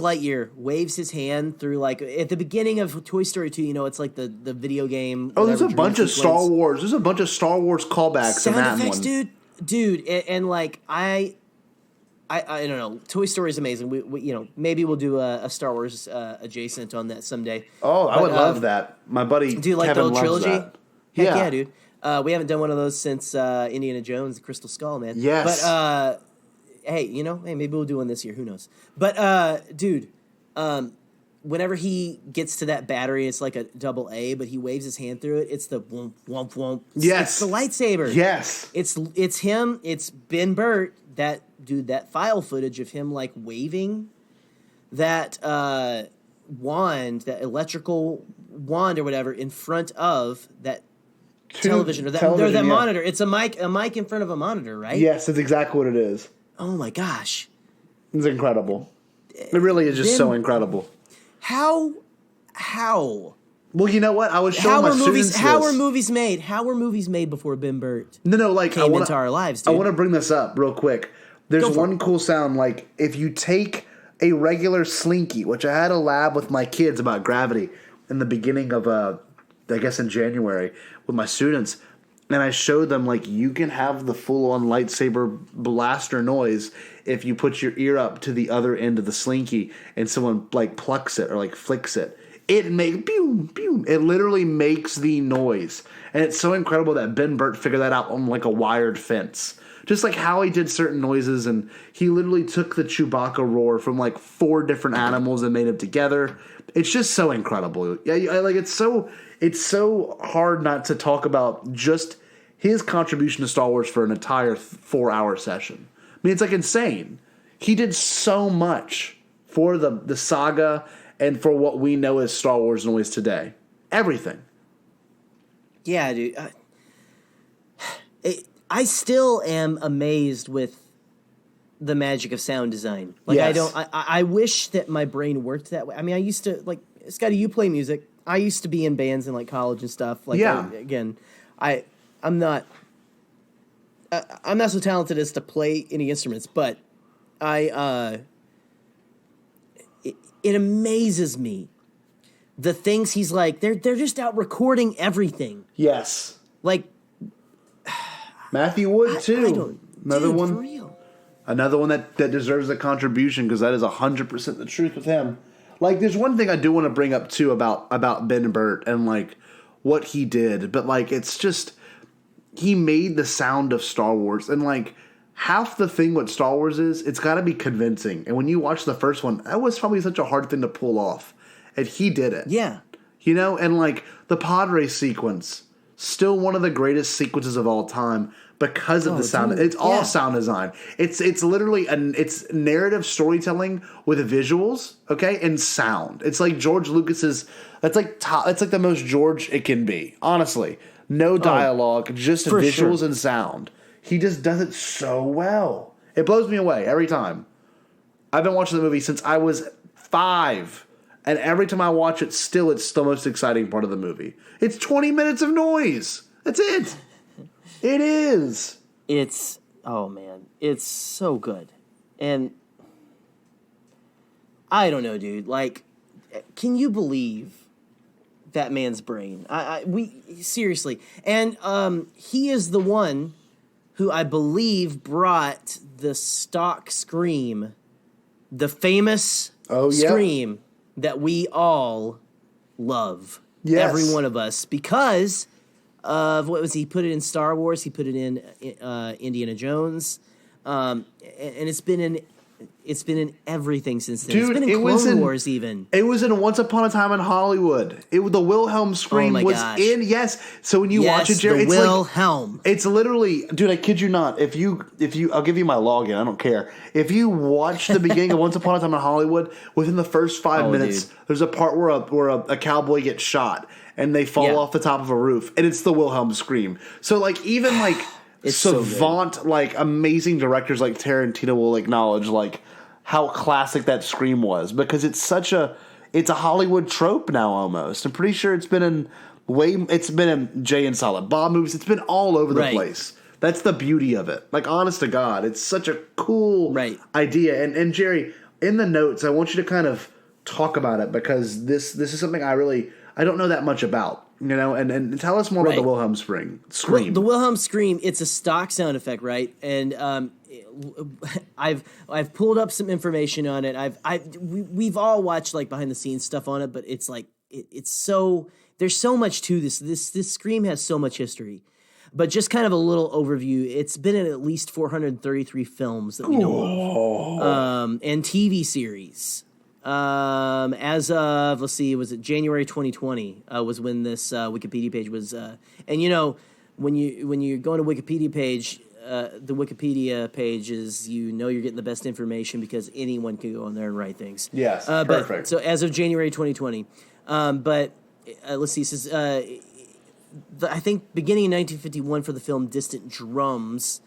Lightyear waves his hand through, like at the beginning of Toy Story 2, you know, it's like the video game. Oh, there's a bunch of Star Wars. There's a bunch of Star Wars callbacks sound in that effects, one, dude, and like I don't know. Toy Story is amazing. We you know, maybe we'll do a Star Wars adjacent on that someday. Oh, I would love that. My buddy do you like Kevin the old trilogy? That. Heck yeah, dude. We haven't done one of those since Indiana Jones, the Crystal Skull, man. Yes. But hey, maybe we'll do one this year. Who knows? But dude, whenever he gets to that battery, it's like a double A, but he waves his hand through it. It's the womp womp womp. Yes. It's the lightsaber. Yes. It's him. It's Ben Burtt. That file footage of him like waving that wand, that electrical wand or whatever, in front of that television or that monitor. It's a mic in front of a monitor, right? Yes, that's exactly what it is. Oh my gosh, it's incredible. It really is just so incredible. How? Well, you know what? I was showing my students this. How were movies made? How were movies made before Ben Burtt? No, like came into our lives, dude. I want to bring this up real quick. There's one cool sound, like if you take a regular Slinky, which I had a lab with my kids about gravity in the beginning of, I guess in January with my students, and I showed them like you can have the full-on lightsaber blaster noise if you put your ear up to the other end of the Slinky and someone like plucks it or like flicks it. It makes pew pew. It literally makes the noise, and it's so incredible that Ben Burtt figured that out on like a wired fence. Just like how he did certain noises, and he literally took the Chewbacca roar from like 4 different animals and made them together. It's just so incredible. Yeah, like it's so hard not to talk about just his contribution to Star Wars for an entire 4-hour session. I mean, it's like insane. He did so much for the saga and for what we know as Star Wars noise today. Everything. Yeah, dude. I still am amazed with the magic of sound design. Like yes. I wish that my brain worked that way. I mean, I used to, like, Scotty, you play music. I used to be in bands in like college and stuff. Like, yeah. I'm not so talented as to play any instruments, but it amazes me the things he's like. They're just out recording everything. Yes. Like Matthew Wood too. Another dude, one. For real. Another one that deserves a contribution because that is 100% the truth with him. Like, there's one thing I do want to bring up too about Ben Burtt and like what he did, but like it's just he made the sound of Star Wars, and like half the thing what Star Wars is, it's got to be convincing. And when you watch the first one, that was probably such a hard thing to pull off, and he did it. Yeah, you know, and like the pod race sequence, still one of the greatest sequences of all time. Because of the sound, it's all sound design. It's literally it's narrative storytelling with visuals, okay, and sound. It's like George Lucas's. That's like the most George it can be. Honestly, no dialogue, just visuals and sound. He just does it so well. It blows me away every time. I've been watching the movie since I was 5. And every time I watch it, it's the most exciting part of the movie. It's 20 minutes of noise. That's it. It is. Oh man, it's so good. And I don't know, dude. Like, can you believe that man's brain? We seriously. And he is the one who I believe brought the stock scream, the famous scream that we all love. Yes. Every one of us, because of what was he put it in Star Wars? He put it in Indiana Jones, and it's been in everything since then. Dude, it's been in Clone Wars even. It was in Once Upon a Time in Hollywood. The Wilhelm scream was gosh. in. Yes. So when you watch it, Jerry, the it's Wilhelm. like, it's literally, dude, I kid you not. If you, I'll give you my login. I don't care. If you watch the beginning of Once Upon a Time in Hollywood, within the first 5 minutes, dude. there's a part where a cowboy gets shot and they fall off the top of a roof, and it's the Wilhelm scream. So like even like It's so savant, like amazing directors like Tarantino will acknowledge like how classic that scream was, because it's a Hollywood trope now almost. I'm pretty sure it's been in Jay and Silent Bob movies. It's been all over the place. That's the beauty of it. Like, honest to God, it's such a cool idea. And Jerry, in the notes, I want you to kind of talk about it, because this is something I don't know that much about. You know, and tell us more about the Wilhelm scream. Well, the Wilhelm scream, it's a stock sound effect, right? And I've pulled up some information on it. We've all watched like behind the scenes stuff on it, but it's like it's so there's so much to this. This scream has so much history. But just kind of a little overview. It's been in at least 433 films that we know of, and TV series. As of, let's see, was it January 2020 was when this Wikipedia page was, and you know, when you go on a Wikipedia page, the Wikipedia page is, you know, you're getting the best information because anyone can go on there and write things. Yes, but, perfect. so as of January 2020, but let's see, it says, I think beginning in 1951 for the film Distant Drums.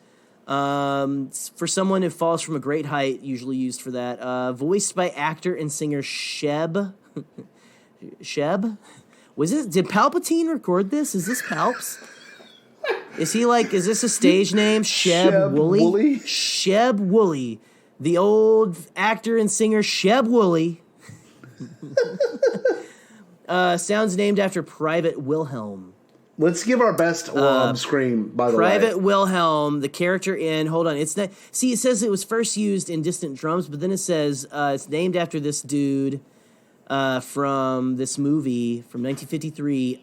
For someone who falls from a great height, usually used for that. Voiced by actor and singer Sheb. Sheb? Did Palpatine record this? Is this Palps? Is this a stage name? Sheb Woolley? Sheb Woolley. The old actor and singer Sheb Woolley. Sounds named after Private Wilhelm. Let's give our best Wilhelm scream, by the way. Private Wilhelm, the character in... Hold on. It's not... See, it says it was first used in Distant Drums, but then it says it's named after this dude from this movie from 1953,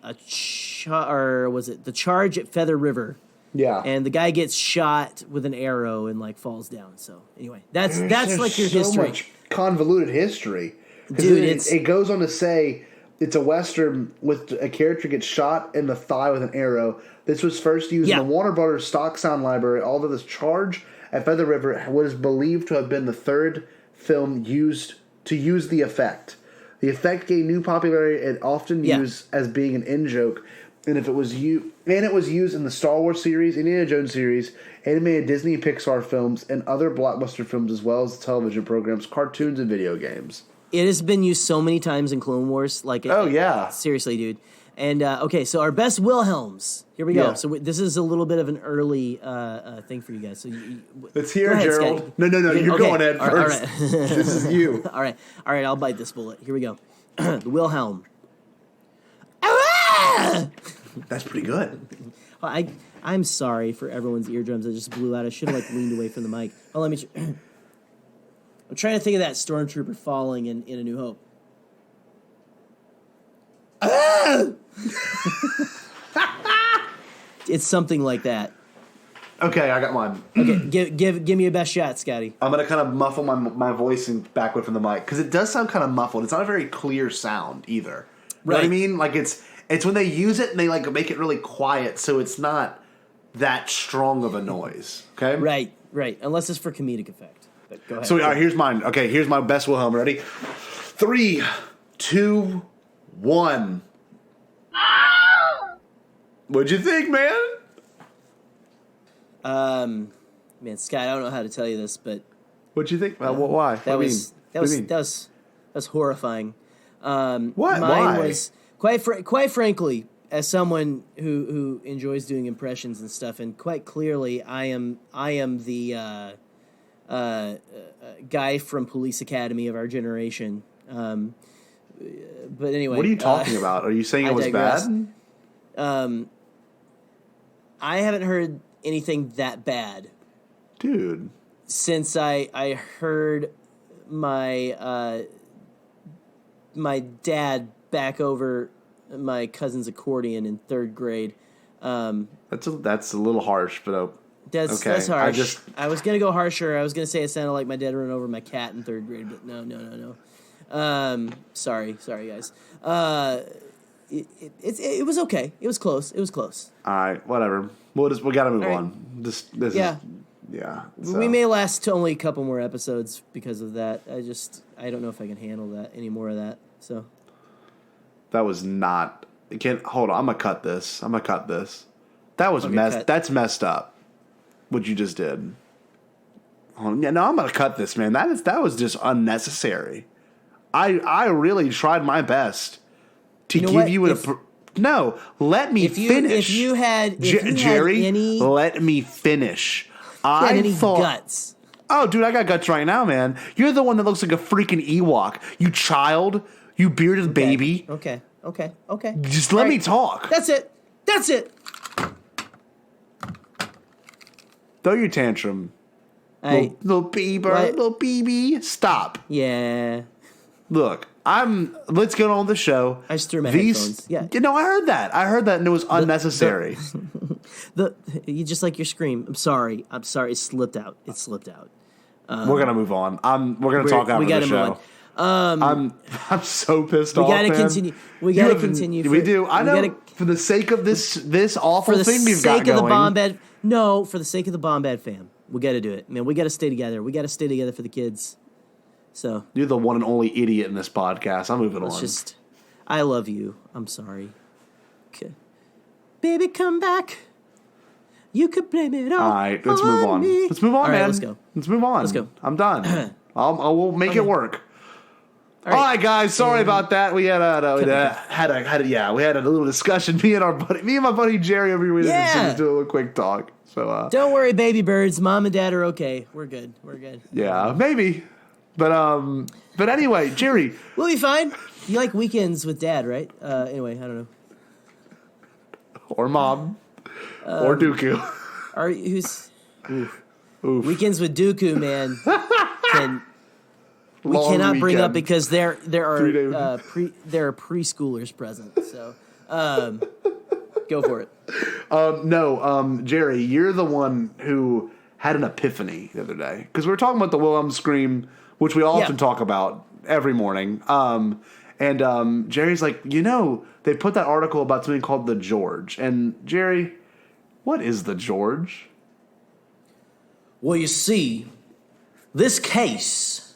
or was it The Charge at Feather River? Yeah. And the guy gets shot with an arrow and, like, falls down. So, anyway, that's like your history. So much convoluted history. Dude, it goes on to say... It's a Western with a character gets shot in the thigh with an arrow. This was first used in the Warner Brothers stock sound library, although this Charge at Feather River was believed to have been the third film used the effect. The effect gained new popularity and often used as being an in-joke. And it was used in the Star Wars series, Indiana Jones series, animated Disney and Pixar films, and other blockbuster films, as well as television programs, cartoons, and video games. It has been used so many times in Clone Wars. Seriously, dude. And, okay, so our best Wilhelms. Here we go. Yeah. So this is a little bit of an early thing for you guys. So Let's hear it, Gerald. Scotty. No, you're going in first. All right. This is you. All right, I'll bite this bullet. Here we go. The Wilhelm. That's pretty good. I'm sorry for everyone's eardrums that just blew out. I should have, leaned away from the mic. Oh, let me... I'm trying to think of that stormtrooper falling in A New Hope. It's something like that. Okay, I got mine. Okay, give me your best shot, Scotty. I'm going to kind of muffle my voice backward from the mic, because it does sound kind of muffled. It's not a very clear sound either. You know what I mean? Like, it's when they use it and they make it really quiet, so it's not that strong of a noise. Okay? Right. Unless it's for comedic effect. But go ahead. So, all right, here's mine. Okay, here's my best Wilhelm. Ready? 3, 2, 1. What'd you think, man? Man, Scott, I don't know how to tell you this, but What'd you think? Why? That What do you was mean? that What do was you mean? that was horrifying. What? Mine Why? was quite frankly, as someone who enjoys doing impressions and stuff, and quite clearly, I am the guy from Police Academy of our generation. But anyway, What are you talking about? Are you saying it was digress. bad? I haven't heard anything that bad Dude. since I heard my my dad back over my cousin's accordion in third grade. That's a little harsh, but That's okay. harsh. I was gonna go harsher. I was gonna say it sounded like my dad ran over my cat in third grade, but no. Sorry guys. It was okay. It was close. all right, whatever. We got to move All right. on. This is yeah. So. We may last to only a couple more episodes because of that. I don't know if I can handle that any more of that. So That was not. Hold on. I'm gonna cut this. That was cut. That's messed up. What you just did. Oh, yeah, no, I'm gonna cut this, man. That was just unnecessary. I really tried my best to You know give what? you no. Let me finish. If you had Jerry, any let me finish. any thought. guts. Oh, dude, I got guts right now, man. You're the one that looks like a freaking Ewok. You child. You bearded baby. Okay. Just let me talk. That's it. Throw your tantrum. Little baby. Stop. Yeah. Look, let's get on with the show. I just threw my headphones. Yeah. You know, I heard that, and it was unnecessary. You just like your scream. I'm sorry. It slipped out. We're gonna move on. We're gonna talk after the show. I'm so pissed off. We gotta man. continue. We gotta continue. We do. I know. For the sake of this awful For the thing we've got sake of the going. Bombad. No, for the sake of the Bombad fam, we got to do it, man. We got to stay together. We got to stay together for the kids. So You're the one and only idiot in this podcast. I'm moving on. I love you. I'm sorry. Okay. Baby, come back. You could blame it all. All right, let's move on. Me. Let's move on, All right, man. let's go. Let's move on. Let's go. I'm done. We'll make it work. All All right, guys. Sorry about that. We had a little discussion. Me and my buddy Jerry over here. We just do a little quick talk. So don't worry, baby birds. Mom and dad are okay. We're good. Yeah, maybe. But anyway, Jerry, We'll be fine. You like weekends with dad, right? Anyway, I don't know. or mom, or Dooku. Weekends with Dooku, man? We Long cannot bring up weekend. because there are 3 days. there are preschoolers present. So go for it. No, Jerry, you're the one who had an epiphany the other day because we were talking about the Wilhelm scream, which we often talk about every morning. And Jerry's like, they put that article about something called the George. And Jerry, what is the George? Well, you see, this case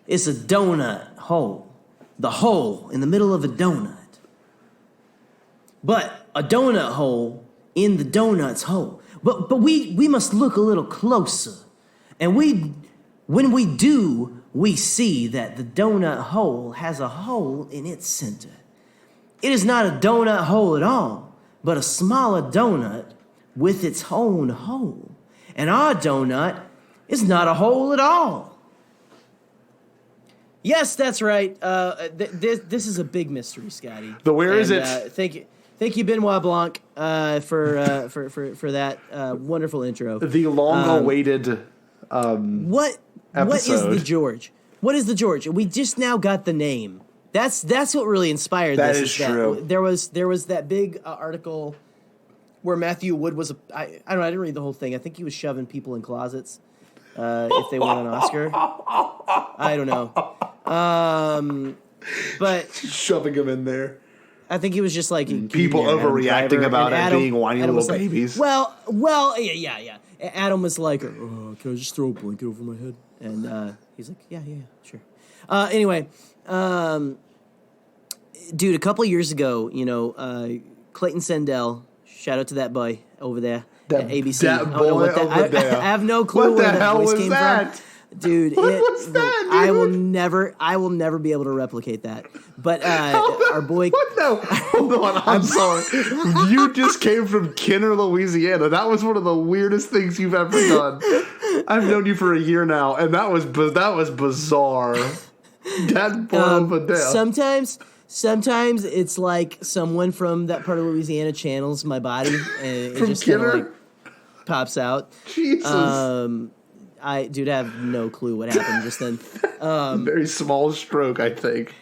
is a donut hole. The hole in the middle of a donut. But a donut hole in the donut's hole. But we must look a little closer. And when we do, we see that the donut hole has a hole in its center. It is not a donut hole at all, but a smaller donut with its own hole. And our donut is not a hole at all. Yes, that's right. This is a big mystery, Scotty. Where is it? Thank you, Benoit Blanc, for that wonderful intro. The long-awaited What is episode. the George? What is the George? We just now got the name. That's what really inspired That this. is true. There was that big article where Matthew Wood was I don't know. I didn't read the whole thing. I think he was shoving people in closets if they won an Oscar. I don't know. But shoving them in there. I think he was just like People overreacting about it being whiny little babies. Well, yeah. Adam was like, "Can I just throw a blanket over my head?" And he's like, "Yeah, sure." Anyway, dude, a couple of years ago, Clayton Sendell, shout out to that boy over there at ABC. That boy over there. I have no clue What where the that hell voice was came that? from. Dude, What's that, dude? I will never be able to replicate that. But our boy, What? No, hold on. I'm sorry. You just came from Kenner, Louisiana. That was one of the weirdest things you've ever done. I've known you for a year now, and that was bizarre. That's Bombadcast. Sometimes it's like someone from that part of Louisiana channels my body, and it From just kind of Kenner? like pops out. Jesus. I have no clue what happened just then. Very small stroke, I think.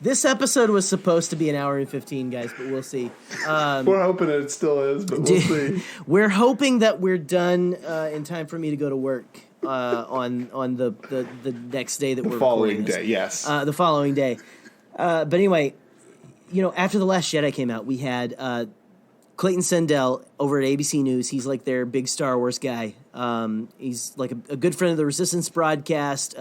This episode was supposed to be an hour and 15, guys, but we'll see. We're hoping it still is, but we'll see. We're hoping that we're done in time for me to go to work on the next day that we're Following recording this. day, yes. The following day. But anyway, after The Last Jedi came out, we had Clayton Sendell over at ABC News. He's like their big Star Wars guy. He's like a good friend of the Resistance broadcast.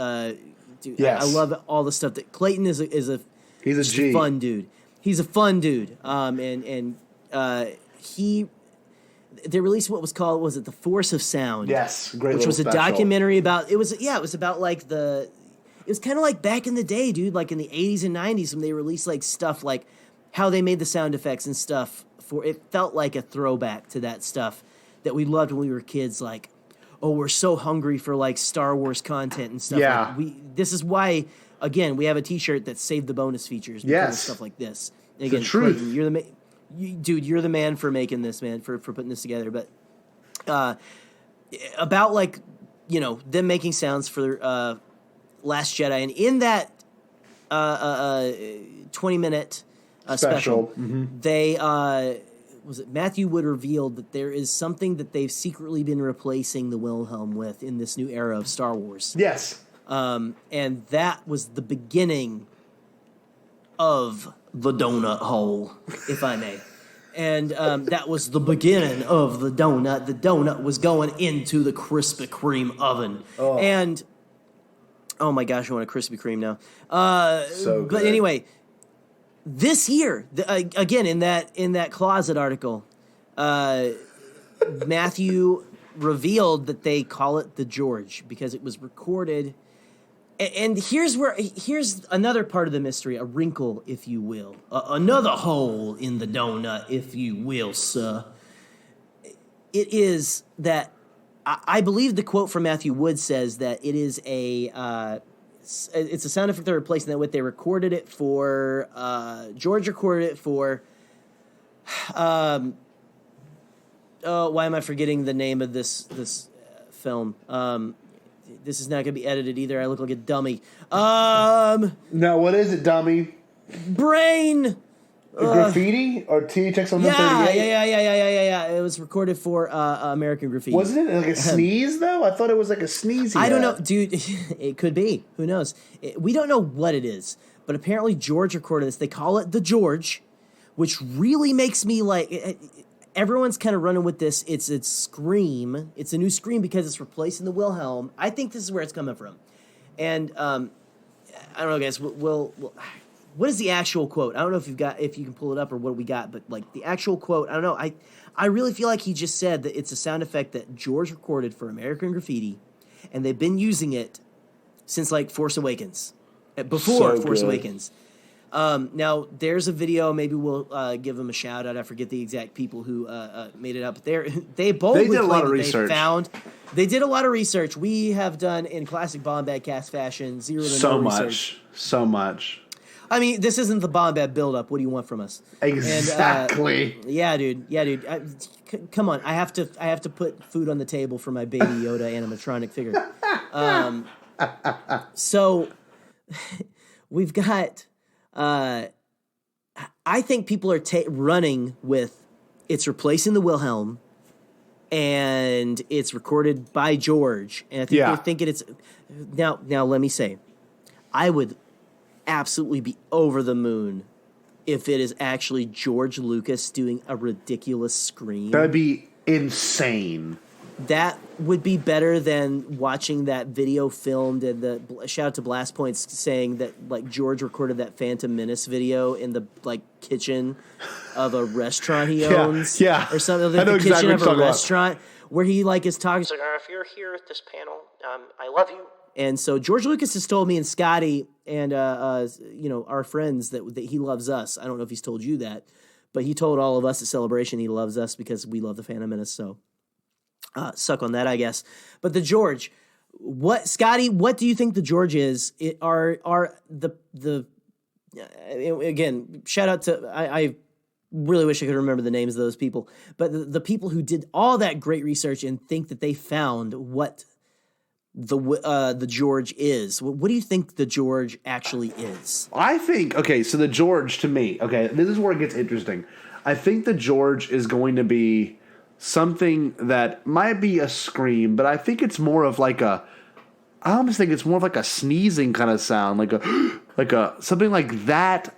Dude, Yes. I love all the stuff that Clayton is a He's a G. fun dude. He's a fun dude. And they released what was it The Force of Sound? Yes, great. Which was a little special. documentary about it was about like it was kind of like back in the day, dude, like in the 80s and 90s when they released like stuff like how they made the sound effects and stuff it felt like a throwback to that stuff that we loved when we were kids, like, oh, we're so hungry for like Star Wars content and stuff. Yeah. Like, this is why again we have a t-shirt that saved the bonus features because of Yes. stuff like this. And The again, truth. Clayton, you're the man for making this, man, for putting this together. But about like them making sounds for Last Jedi, and in that 20-minute special, they Matthew Wood revealed that there is something that they've secretly been replacing the Wilhelm with in this new era of Star Wars. Yes. And that was the beginning of the donut hole, if I may. And that was the beginning of the donut. The donut was going into the Krispy Kreme oven. Oh. And, oh my gosh, I want a Krispy Kreme now. So good. But anyway, this year, again, in that closet article, Matthew revealed that they call it the George because it was recorded. And here's another part of the mystery, a wrinkle, if you will, another hole in the donut, if you will, sir. It is that I believe the quote from Matthew Wood says that it is it's a sound effect they're replacing that with. They recorded it for George recorded it for. Why am I forgetting the name of this film? This is not going to be edited either. I look like a dummy. No, what is it, dummy? Brain. Graffiti or THX on Yeah. It was recorded for American Graffiti. Wasn't it like a sneeze though? I thought it was like a sneeze. I don't know, dude. It could be. Who knows? We don't know what it is, but apparently George recorded this. They call it the George, which really makes me like. Everyone's kind of running with this. It's Scream. It's a new Scream because it's replacing the Wilhelm. I think this is where it's coming from. And I don't know, guys. We'll what is the actual quote? I don't know if you can pull it up or what we got, but like the actual quote, I don't know. I really feel like he just said that it's a sound effect that George recorded for American Graffiti, and they've been using it since like Force Awakens, before Force Awakens. Now, there's a video. Maybe we'll give them a shout out. I forget the exact people who made it up. They boldly did a lot of claim that research. They did a lot of research. We have done in classic Bombadcast fashion zero to no research. So much. I mean, this isn't the Bombad buildup. What do you want from us? Exactly. And, yeah, dude. Come on. I have to put food on the table for my Baby Yoda animatronic figure. So we've got. I think people are running with it's replacing the Wilhelm, and it's recorded by George. And I think they're thinking it's now. Let me say, I would absolutely be over the moon if it is actually George Lucas doing a ridiculous scream. That'd be insane. That would be better than watching that video filmed, and the shout out to Blast Points saying that like George recorded that Phantom Menace video in the like kitchen of a restaurant he owns, or something. Like, I know the exactly kitchen what of you're a talking about. restaurant where he like is talking. He's like, if you're here at this panel, I love you. And so George Lucas has told me and Scotty and our friends that he loves us. I don't know if he's told you that, but he told all of us at Celebration he loves us because we love the Phantom Menace. So suck on that, I guess. But the George, Scotty? What do you think the George is? Again, shout out to I really wish I could remember the names of those people, but the people who did all that great research and think that they found what the George is. What do you think the George actually is? I think, so the George to me, this is where it gets interesting. I think the George is going to be something that might be a scream, but I think it's more of like I almost think it's more of like a sneezing kind of sound, like a something like that.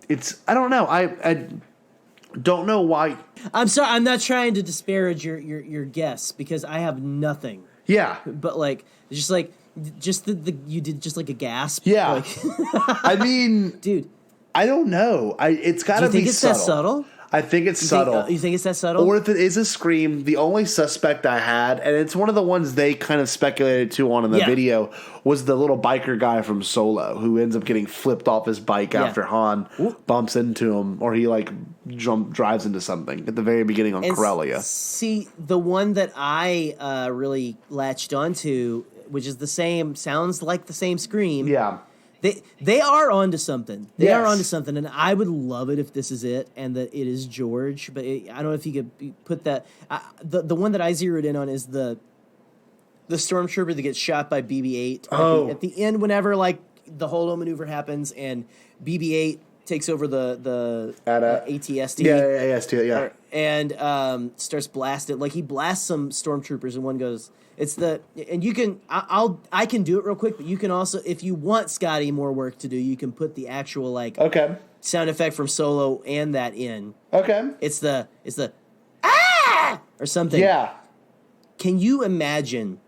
It's, I don't know. I don't know why. I'm sorry. I'm not trying to disparage your guess because I have nothing. Yeah, but you did just like a gasp. Yeah, like, I mean, dude, I don't know. It's got to be subtle. Do you think it's that subtle? I think it's subtle. You think it's that subtle? Or if it is a scream, the only suspect I had, and it's one of the ones they kind of speculated to on in the video, was the little biker guy from Solo who ends up getting flipped off his bike after Han bumps into him, or he drives into something at the very beginning on Corellia. See, the one that I really latched onto, which is sounds like the same scream. Yeah. They are onto something. They are onto something, and I would love it if this is it and that it is George. But I don't know if you could put that. The one that I zeroed in on is the stormtrooper that gets shot by BB-8 at the end. Whenever the holo maneuver happens and BB-8 takes over the ATST, and starts blasting. He blasts some stormtroopers, and one goes. And you can, I can do it real quick, but you can also, if you want Scotty more work to do, you can put the actual sound effect from Solo and that in. Okay. It's the ah or something. Yeah. Can you imagine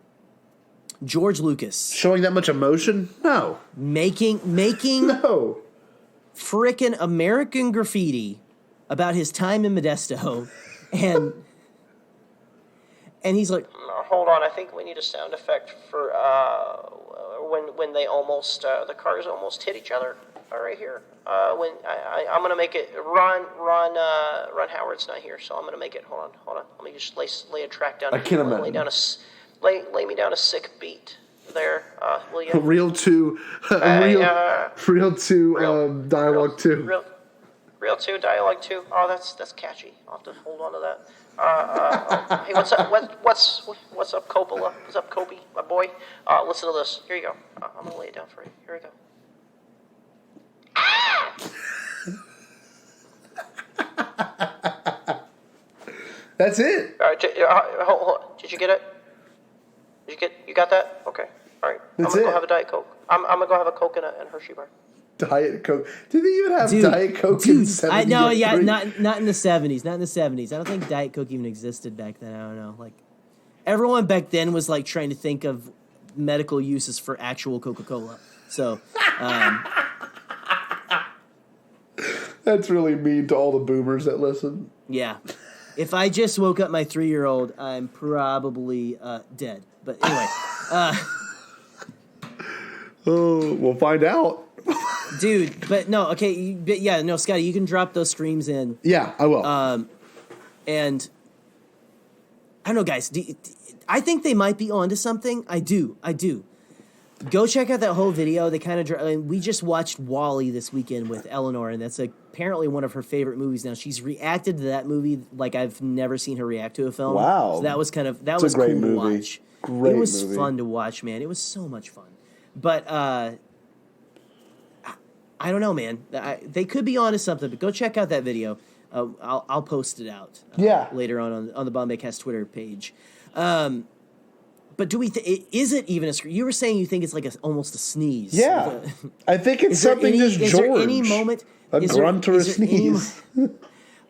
George Lucas showing that much emotion? No. Making no frickin' American Graffiti about his time in Modesto, and he's like. Hold on, I think we need a sound effect for when they almost the cars almost hit each other. Right here. When I'm gonna make it. Ron Howard's not here, so I'm gonna make it. Hold on. Let me just lay a track down. I can't imagine. Lay me down a sick beat there, will you? Real 2, dialogue 2. Real 2, dialogue 2. Oh, that's catchy. I'll have to hold on to that. Hey, what's up? What's up, Coppola? What's up, Copy, my boy? Listen to this. Here you go. I'm gonna lay it down for you. Here we go. That's it. All right, hold on. Did you get it? You got that? Okay. All right. I'm gonna go have a Diet Coke. I'm gonna go have a Coke and Hershey bar. Diet Coke. Did they even have Diet Coke in the 70s? I know, not in the 70s. Not in the 70s. I don't think Diet Coke even existed back then. I don't know. Everyone back then was trying to think of medical uses for actual Coca-Cola. So, that's really mean to all the boomers that listen. Yeah. If I just woke up my 3-year-old, I'm probably dead. But anyway. We'll find out. Dude, but no, okay, Scotty, you can drop those streams in. Yeah, I will. And I don't know, guys. I think they might be onto something. I do. Go check out that whole video. They kind of. We just watched WALL-E this weekend with Eleanor, and that's apparently one of her favorite movies. Now she's reacted to that movie like I've never seen her react to a film. Wow, so that was was cool to movie. watch. Great it was movie. Fun to watch, man. It was so much fun. But I don't know, man. They could be onto something. But go check out that video. I'll post it out. Later on the Bombadcast Twitter page. But do we? Is it even a scream? You were saying you think it's almost a sneeze. Yeah, I think it's something just George. Is there any moment? A grunt or a sneeze?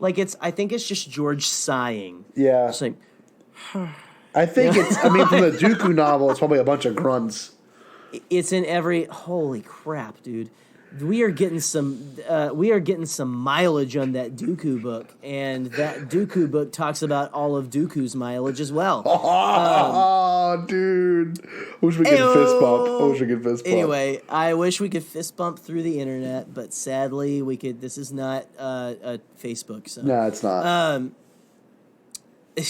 I think it's just George sighing. Yeah. Just I think it's. I mean, from the Dooku novel, it's probably a bunch of grunts. It's in every. Holy crap, dude! We are getting some mileage on that Dooku book, and that Dooku book talks about all of Dooku's mileage as well. Oh, dude. I wish we could fist bump. Anyway, I wish we could fist bump through the internet, but sadly, this is not a Facebook. So. No, it's not.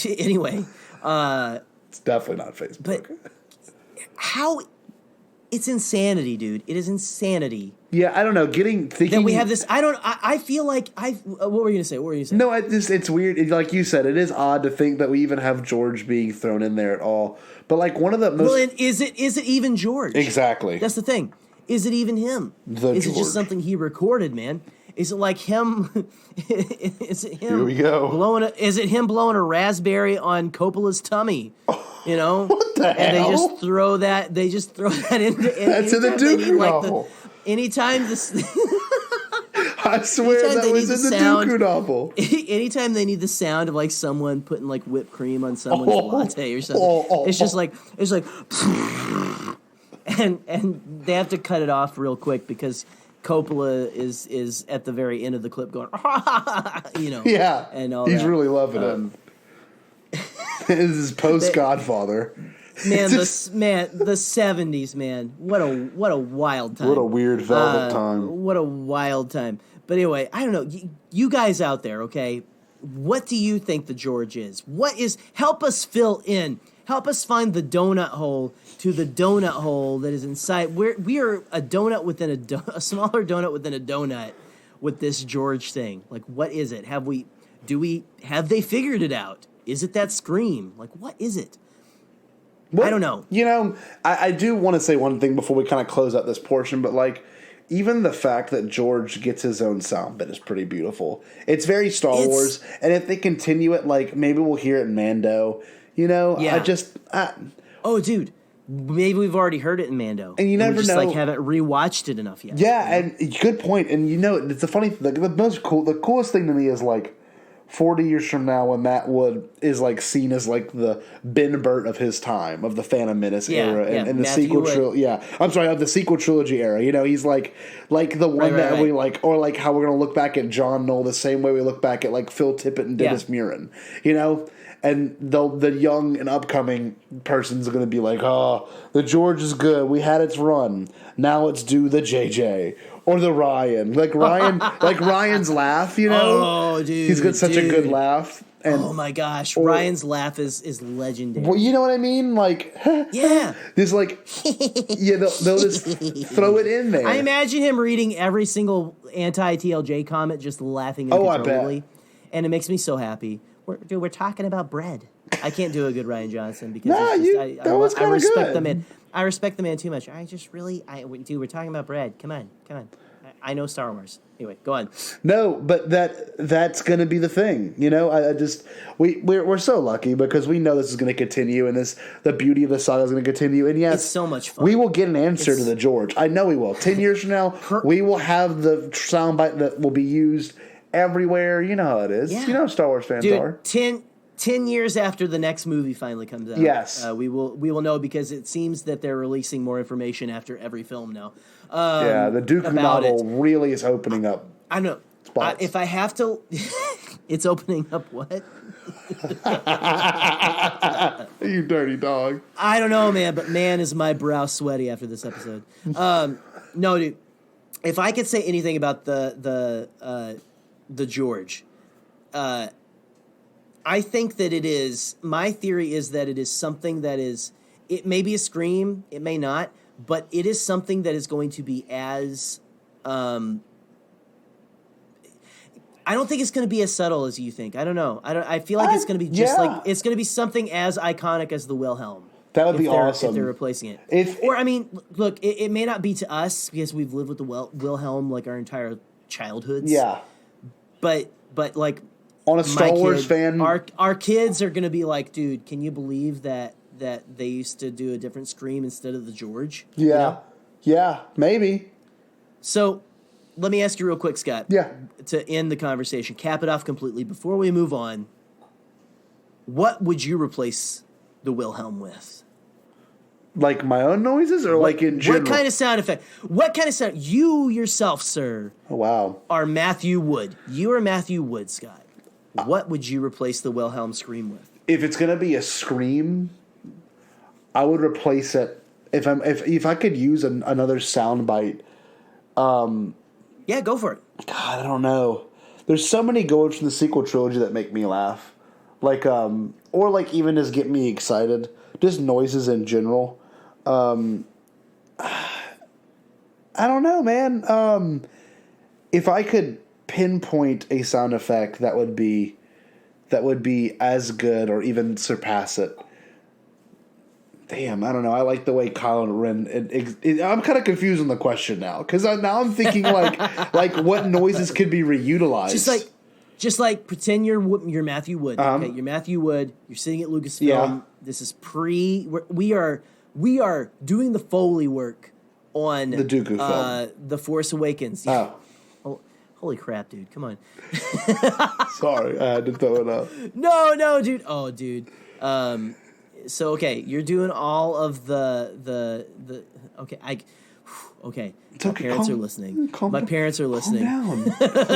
Anyway. It's definitely not Facebook. But how... It's insanity, dude. It is insanity. Yeah, I don't know. Thinking that we have this. I feel like what were you gonna say? No, it's weird. Like you said, it is odd to think that we even have George being thrown in there at all. But like one of the most. Well, and is it even George? Exactly. That's the thing. Is it even him? Is it just something he recorded, man? Is it like him? Is it him? Here we go. Is it him blowing a raspberry on Coppola's tummy? You know, what the hell? And they just throw that. Into. That's in the DOOKU novel. Anytime this. I swear that was in the DOOKU novel. Anytime they need the sound of like someone putting like whipped cream on someone's latte or something, it's just like and they have to cut it off real quick because Coppola is at the very end of the clip going, you know, yeah, and all he's that. really loving it. This is post Godfather. Man, the 70s, man. What a wild time. What a weird velvet time. What a wild time. But anyway, I don't know. You guys out there, okay? What do you think the George is? Help us fill in. Help us find the donut hole to the donut hole that is inside. We are a donut within a smaller donut within a donut with this George thing. Like, what is it? Have they figured it out? Is it that scream? Like, what is it? Well, I don't know. You know, I do want to say one thing before we kind of close out this portion, but like, even the fact that George gets his own sound bit is pretty beautiful. It's very Star Wars, and if they continue it, like, maybe we'll hear it in Mando. You know, yeah. Oh, dude. Maybe we've already heard it in Mando. And you never we just, know. Like, haven't rewatched it enough yet. Yeah, and good point. And you know, it's the funny, the coolest thing to me is like, 40 years from now, when Matt Wood is like seen as like the Ben Burt of his time, of the Phantom Menace era, and the sequel trilogy. Yeah, I'm sorry, of the sequel trilogy era. You know, he's like the one that we like, or like how we're gonna look back at John Knoll the same way we look back at like Phil Tippett and Dennis Muren. You know, and the young and upcoming person's gonna be like, oh, the George is good. We had its run. Now let's do the JJ. Or the Ryan, like Ryan's laugh, you know. Oh, dude, he's got such a good laugh. And, oh my gosh, Ryan's laugh is legendary. Well, you know what I mean? Like, yeah, there's like, yeah, they'll just throw it in there. I imagine him reading every single anti-TLJ comment, just laughing uncontrollably, I bet. And it makes me so happy. We're talking about bread. I can't do a good Ryan Johnson because I respect the man. I respect the man too much. We're talking about bread. Come on. I know Star Wars. Anyway, go on. No, but that's going to be the thing. You know, we're so lucky because we know this is going to continue, and the beauty of the saga is going to continue. And yes, it's so much fun. We will get an answer to the George. I know we will. 10 years from now, we will have the soundbite that will be used everywhere. You know how it is. Yeah. You know how Star Wars fans are. 10 years after the next movie finally comes out, yes, we will know because it seems that they're releasing more information after every film now. The DOOKU novel really is opening up. I know. If I have to, it's opening up what? You dirty dog. I don't know, man, but man, is my brow sweaty after this episode. No, dude. If I could say anything about the George, I think that it is. My theory is that it is something that is. It may be a scream. It may not. But it is something that is going to be as. I don't think it's going to be as subtle as you think. I don't know. I feel like it's going to be just like it's going to be something as iconic as the Wilhelm. That would be awesome if they're replacing it. Look, it may not be to us because we've lived with the Wilhelm like our entire childhoods. Yeah. But like on a Star Wars fan, our kids are going to be like, dude, can you believe that they used to do a different scream instead of the George? Yeah. You know? Yeah, maybe. So, let me ask you real quick, Scott. Yeah. To end the conversation, cap it off completely. Before we move on, what would you replace the Wilhelm with? Like my own noises or like in general? What kind of sound effect? What kind of sound? You yourself, sir. Oh, wow. Are Matthew Wood. You are Matthew Wood, Scott. What would you replace the Wilhelm scream with? If it's going to be a scream, I would replace it if I could use another sound bite. Yeah, go for it. God, I don't know. There's so many goats from the sequel trilogy that make me laugh, like or like even just get me excited. Just noises in general. I don't know, man. If I could pinpoint a sound effect that would be as good or even surpass it. Damn, I don't know. I like the way Kyle and Ren. I'm kind of confused on the question now because now I'm thinking like what noises could be reutilized. Just like pretend you're Matthew Wood. Okay, you're Matthew Wood. You're sitting at Lucasfilm. Yeah. This is we are doing the Foley work on the DOOKU film, The Force Awakens. Oh. Holy crap, dude! Come on. Sorry, I had to throw it up. No, dude. Oh, dude. So okay, you're doing all of the okay. Okay. My parents are listening. My parents are listening. Calm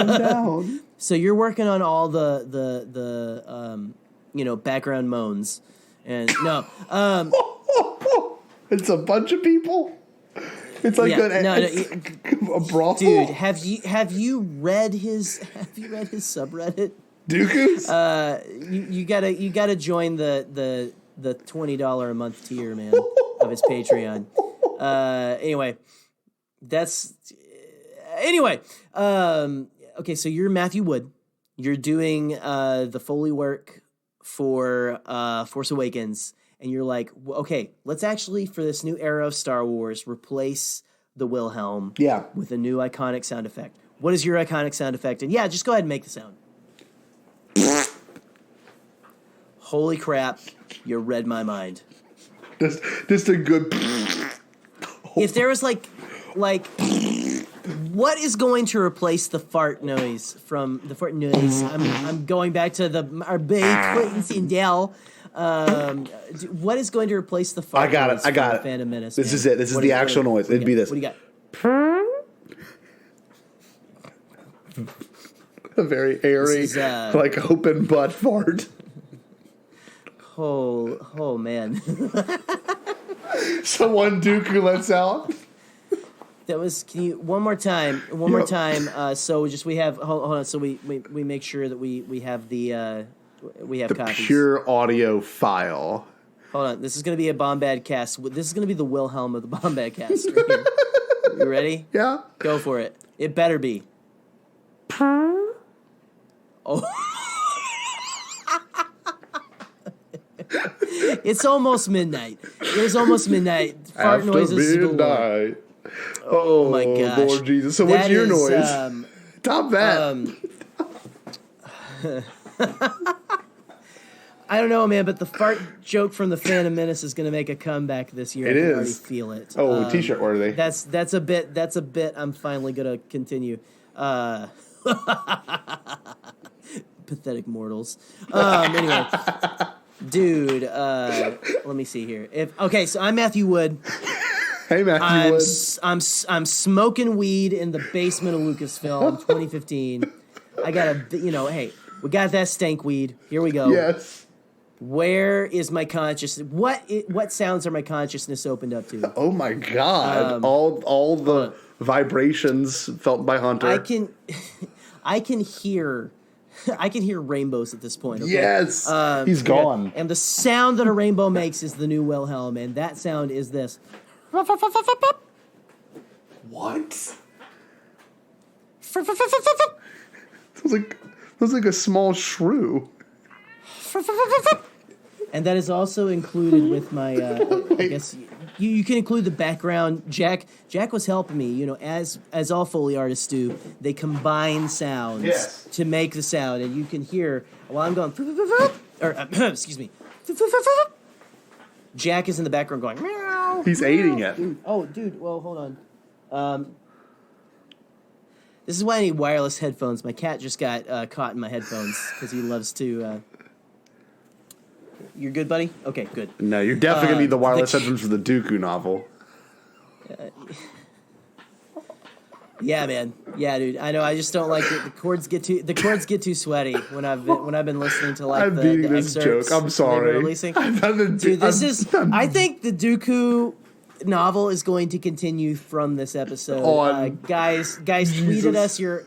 down. So you're working on all the background moans, and no, it's a bunch of people. It's like a brothel. Dude, have you read his subreddit? DOOKU's? You gotta join the $20 a month tier, man, of his Patreon. Okay, so you're Matthew Wood. You're doing the Foley work for Force Awakens, and you're like, okay, let's actually, for this new era of Star Wars, replace the Wilhelm with a new iconic sound effect. What is your iconic sound effect? And yeah, just go ahead and make the sound. Holy crap, you read my mind. Just a good... If there was like what is going to replace the fart noise from the fart noise? I'm going back to our big Quentin Sindel. What is going to replace the fart noise? I got it. Phantom Menace. This is it. This is the actual noise. It'd be this. What do you got? A very airy, like open butt fart. Oh man. So one DOOKU lets out. That was. Can you one more time? More time. So just we have. Hold on. So we make sure that we have the copies. Pure audio file. Hold on. This is going to be a Bombadcast. This is going to be the Wilhelm of the Bombadcast right here. You ready? Yeah. Go for it. It better be. Oh. It's almost midnight. It was almost midnight. Fart After noises midnight. Oh my gosh. Lord Jesus. So what's your noise? Top that. I don't know, man, but the fart joke from the Phantom Menace is going to make a comeback this year. It I can is. already feel it. Oh, t-shirt worthy. That's a bit I'm finally going to continue. Pathetic mortals. Anyway, dude, let me see here. So I'm Matthew Wood. Hey, Matthew Wood. I'm smoking weed in the basement of Lucasfilm 2015. I got hey, we got that stank weed. Here we go. Yes. Where is my consciousness? What sounds are my consciousness opened up to? Oh my God! All the vibrations felt by Hunter. I can hear rainbows at this point. Okay? Yes, he's gone. And the sound that a rainbow makes is the new Wilhelm, and that sound is this. What? It was like a small shrew. And that is also included with my. I guess you can include the background. Jack was helping me. As all Foley artists do, they combine sounds to make the sound, and you can hear while I'm going. Or excuse me. Jack is in the background going. Meow. He's aiding it. Oh, dude. Well, hold on. This is why I need wireless headphones. My cat just got caught in my headphones because he loves to. You're good, buddy? Okay, good. No, you're definitely going to need the wireless headphones for the DOOKU novel. Yeah, man. Yeah, dude. I know. I just don't like it. The chords get too sweaty when I've been listening to like I'm the beating this excerpts joke. I'm sorry. they were releasing. Dude, I think the Dooku novel is going to continue from this episode. Guys, tweeted us your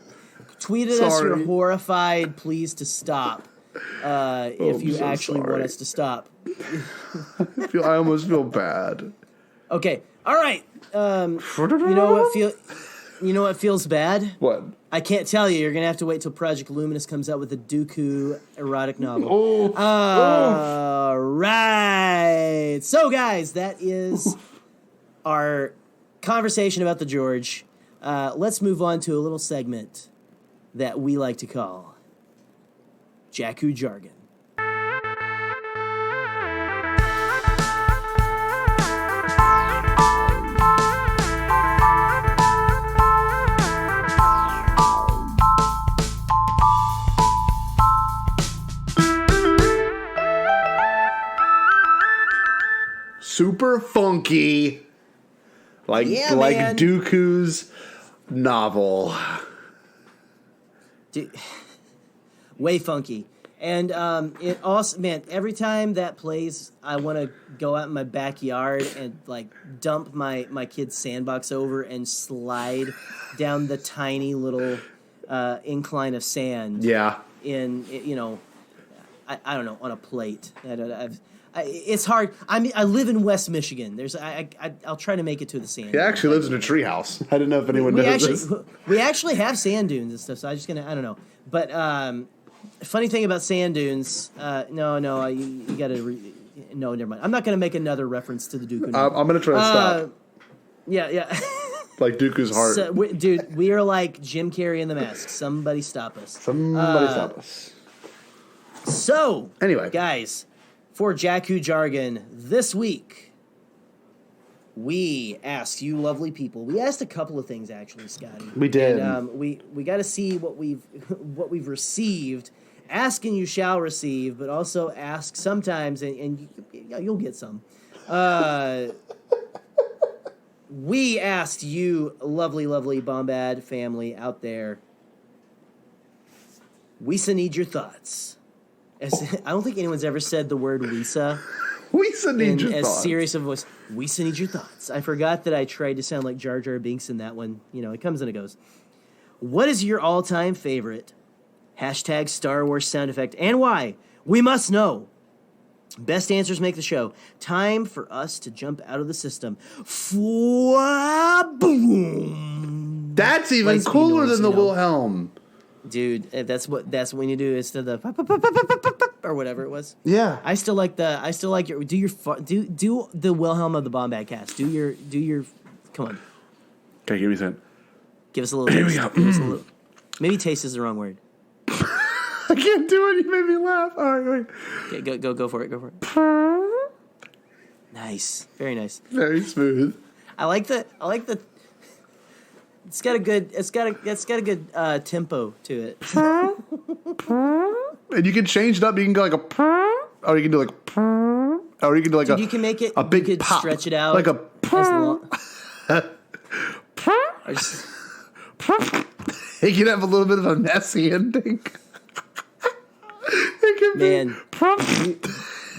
horrified pleas to stop. If you actually want us to stop. I almost feel bad. Okay. All right. You know what feels bad? What? I can't tell you. You're gonna have to wait till Project Luminous comes out with a Dooku erotic novel. All right. So, guys, that is our conversation about the George. Let's move on to a little segment that we like to call Jakku Jargon. Super funky, like man. Dooku's novel. Way funky. And it also, man, every time that plays, I want to go out in my backyard and like dump my kid's sandbox over and slide down the tiny little incline of sand. Yeah. I don't know, on a plate. It's hard. I live in West Michigan. I'll try to make it to the sand. He actually lives in a treehouse. I didn't know if anyone knows this. We actually have sand dunes and stuff, so I don't know. But funny thing about sand dunes, you gotta, no, never mind. I'm not gonna make another reference to the Dooku. I'm gonna try to stop. Yeah. Like Dooku's heart. So, dude, we are like Jim Carrey in The Mask. Somebody stop us. Stop us. So, anyway, guys, for Jakku Jargon this week, we asked you lovely people. We asked a couple of things actually, Scotty. We did. And, we got to see what we've received. Ask and you shall receive, but also ask sometimes, and you'll get some. We asked you, lovely Bombad family out there. Weesa need your thoughts. I don't think anyone's ever said the word Weesa. Weesa need your thoughts. As serious of a voice. Weesa need your thoughts. I forgot that I tried to sound like Jar Jar Binks in that one. You know, it comes and it goes. What is your all-time favorite # Star Wars sound effect and why? We must know. Best answers make the show. Time for us to jump out of the system. Boom. That's even cooler than the Wilhelm. Dude, that's what when you do instead of the or whatever it was. Yeah, I still like your do the Wilhelm of the Bombadcast. Do your come on. Okay, give me a second. Give us a little. Here we go. Give us a little. Maybe taste is the wrong word. I can't do it. You made me laugh. All right, wait. Okay, go for it. Go for it. Nice, very nice. Very smooth. I like the. It's got a good tempo to it. And you can change it up. You can go like a, or you can do like, or you can do like Dude, you can make it a big you could pop, stretch it out like a. as long. It can have a little bit of a messy ending. It can Man, be.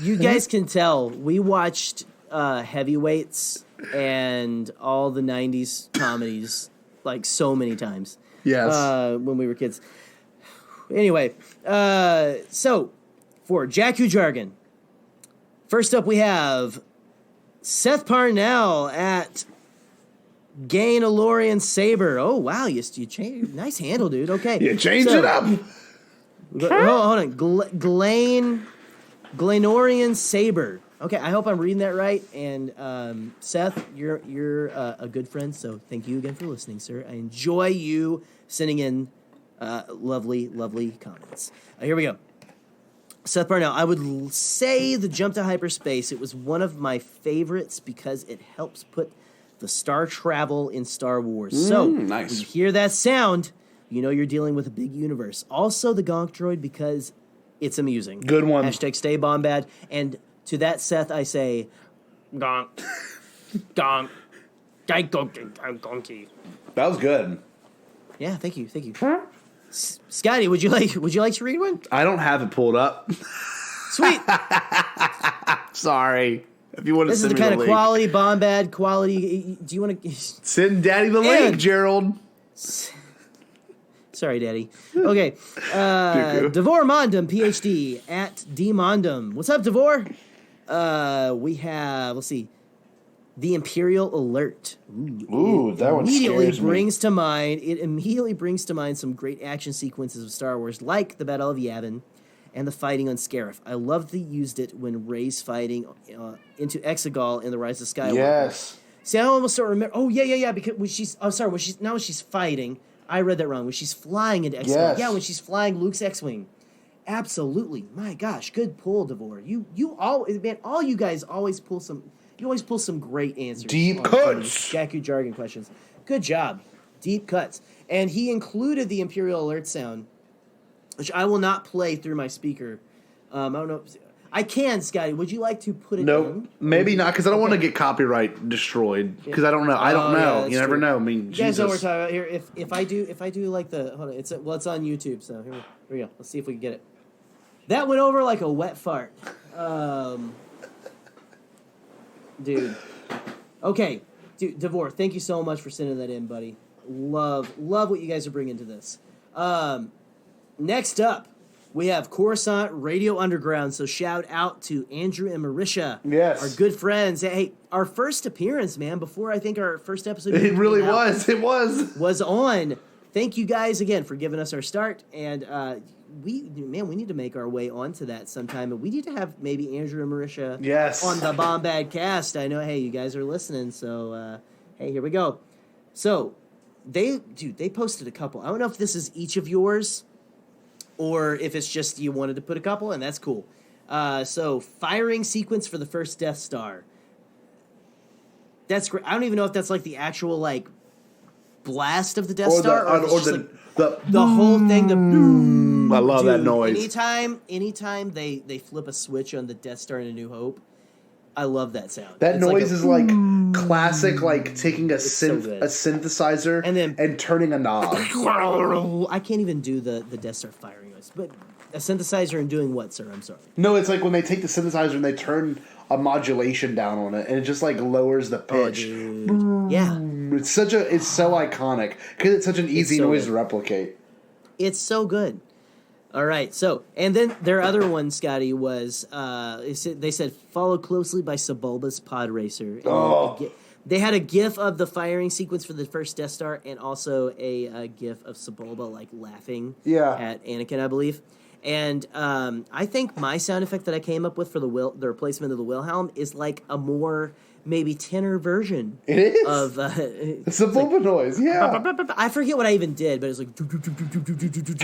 you guys can tell we watched Heavyweights and all the 90s comedies like so many times. Yes. When we were kids. Anyway, so for Jakku Jargon, first up we have Seth Parnell at Gainalorian Saber. Oh wow, you changed. Nice handle, dude. Okay, You changed it up. Hold on, Gainalorian Saber. Okay, I hope I'm reading that right. And Seth, you're a good friend, so thank you again for listening, sir. I enjoy you sending in lovely comments. Here we go. Seth Parnell, I would say the jump to hyperspace. It was one of my favorites because it helps put the star travel in Star Wars. So nice. when you hear that sound, you know you're dealing with a big universe. Also, the Gonk Droid because it's amusing. Good one. # Stay Bombad. And to that, Seth, I say, Gonk, Gonk, Gonky. That was good. Yeah, thank you. Scotty, would you like to read one? I don't have it pulled up. Sweet. Sorry. If you want to This is send the me kind the of link. quality, Bombad quality. Do you want to Send Daddy the link, Gerald. Sorry, Daddy. Okay. Devor Mondum, PhD, at DMondum. What's up, Devor? We have, let's see, the Imperial Alert. Ooh, that one scares me. It immediately brings to mind some great action sequences of Star Wars, like the Battle of Yavin and the fighting on Scarif. I loved they used it when Rey's fighting into Exegol in The Rise of Skywalker. Yes. See, I almost don't remember. Oh, yeah. Because when she's fighting, I read that wrong. When she's flying into X-Wing. Yes. Yeah, when she's flying Luke's X-Wing. Absolutely. My gosh, good pull, Devor. All you guys always pull some. You always pull some great answers. Deep cuts. Jakku jargon questions. Good job. Deep cuts. And he included the Imperial Alert sound, which I will not play through my speaker. I don't know. I can, Scotty. Would you like to put it in? Maybe not, because I don't want to get copyright destroyed. Because I don't know. I don't know. You never know. I mean, you guys know what we're Jesus. talking about here. If I do like the hold on, it's on YouTube. So here we go. Let's see if we can get it. That went over like a wet fart, dude. Okay, dude, Devor, thank you so much for sending that in, buddy. Love what you guys are bringing to this. Next up, we have Coruscant Radio Underground. So shout out to Andrew and Marisha. Yes. Our good friends. Hey, our first appearance, man, before I think our first episode. It really came out, was. It was on. Thank you guys again for giving us our start. And we need to make our way onto that sometime. And we need to have maybe Andrew and Marisha on the Bombadcast. I know, hey, you guys are listening. So, hey, here we go. So, they posted a couple. I don't know if this is each of yours, or if it's just you wanted to put a couple, and that's cool. So, firing sequence for the first Death Star. That's great. I don't even know if that's like the actual like blast of the Death Star, or the whole thing. I love that noise. Anytime they flip a switch on the Death Star in A New Hope, I love that sound. That noise is like classic, like taking a synthesizer and turning a knob. I can't even do the Death Star firing noise, but a synthesizer and doing what, sir? I'm sorry. No, it's like when they take the synthesizer and they turn a modulation down on it, and it just like lowers the pitch. Yeah, it's so iconic because it's such an easy noise to replicate. It's so good. All right, so, and then their other one, Scotty, was, they said, follow closely by Sebulba's Pod Racer. And they had a GIF of the firing sequence for the first Death Star, and also a GIF of Sebulba, like, laughing at Anakin, I believe. And I think my sound effect that I came up with for the replacement of the Wilhelm is, like, a more maybe tenor version. It is of it's a Sebulba noise. Yeah, I forget what I even did, but it's like.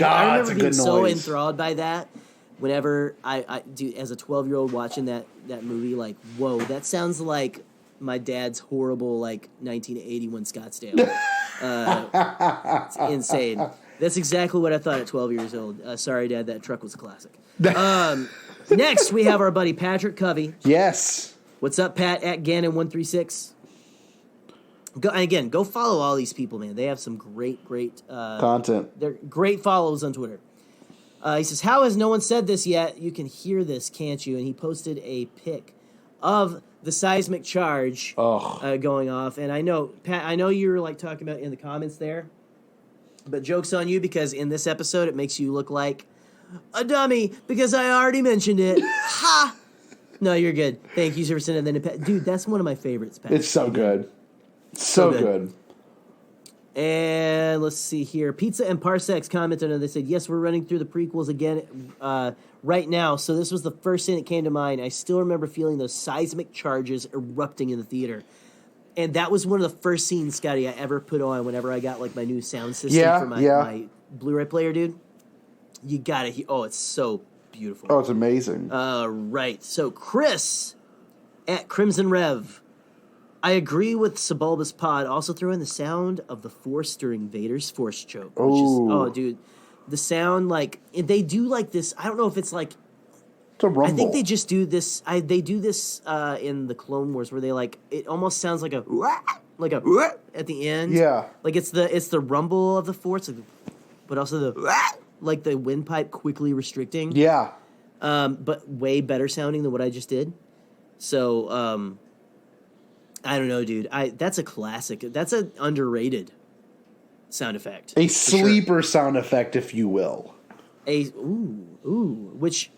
I remember being so enthralled by that. Whenever I do, as a 12-year-old watching that movie, like, whoa, that sounds like my dad's horrible like 1981 Scottsdale. It's insane. That's exactly what I thought at 12 years old. Sorry, Dad, that truck was a classic. Next, we have our buddy Patrick Covey. Yes. What's up, Pat, at Gannon136? Go follow all these people, man. They have some great content. They're great follows on Twitter. He says, how has no one said this yet? You can hear this, can't you? And he posted a pic of the seismic charge going off. And I know, Pat, you were like talking about in the comments there, but joke's on you, because in this episode it makes you look like a dummy because I already mentioned it. Ha! No, you're good. Thank you for sending that in. Dude, that's one of my favorites, Pat. It's so good. So good. And let's see here. Pizza and Parsecs commented on it. They said, yes, we're running through the prequels again right now. So this was the first thing that came to mind. I still remember feeling those seismic charges erupting in the theater. And that was one of the first scenes, Scotty, I ever put on whenever I got like my new sound system for my Blu-ray player, dude. You got it. It's so beautiful. Oh, it's amazing. Right. So Chris at Crimson Rev. I agree with Sebulba's Pod. Also throw in the sound of the Force during Vader's Force choke. Dude. The sound, like, they do like this. I don't know if it's like. It's a rumble. I think they just do this. They do this in the Clone Wars where they like. It almost sounds like a. like a at the end. Yeah. Like it's the rumble of the force, but also the the windpipe quickly restricting. Yeah. But way better sounding than what I just did. So I don't know, dude. That's a classic. That's an underrated sound effect. A sleeper sound effect, if you will. Which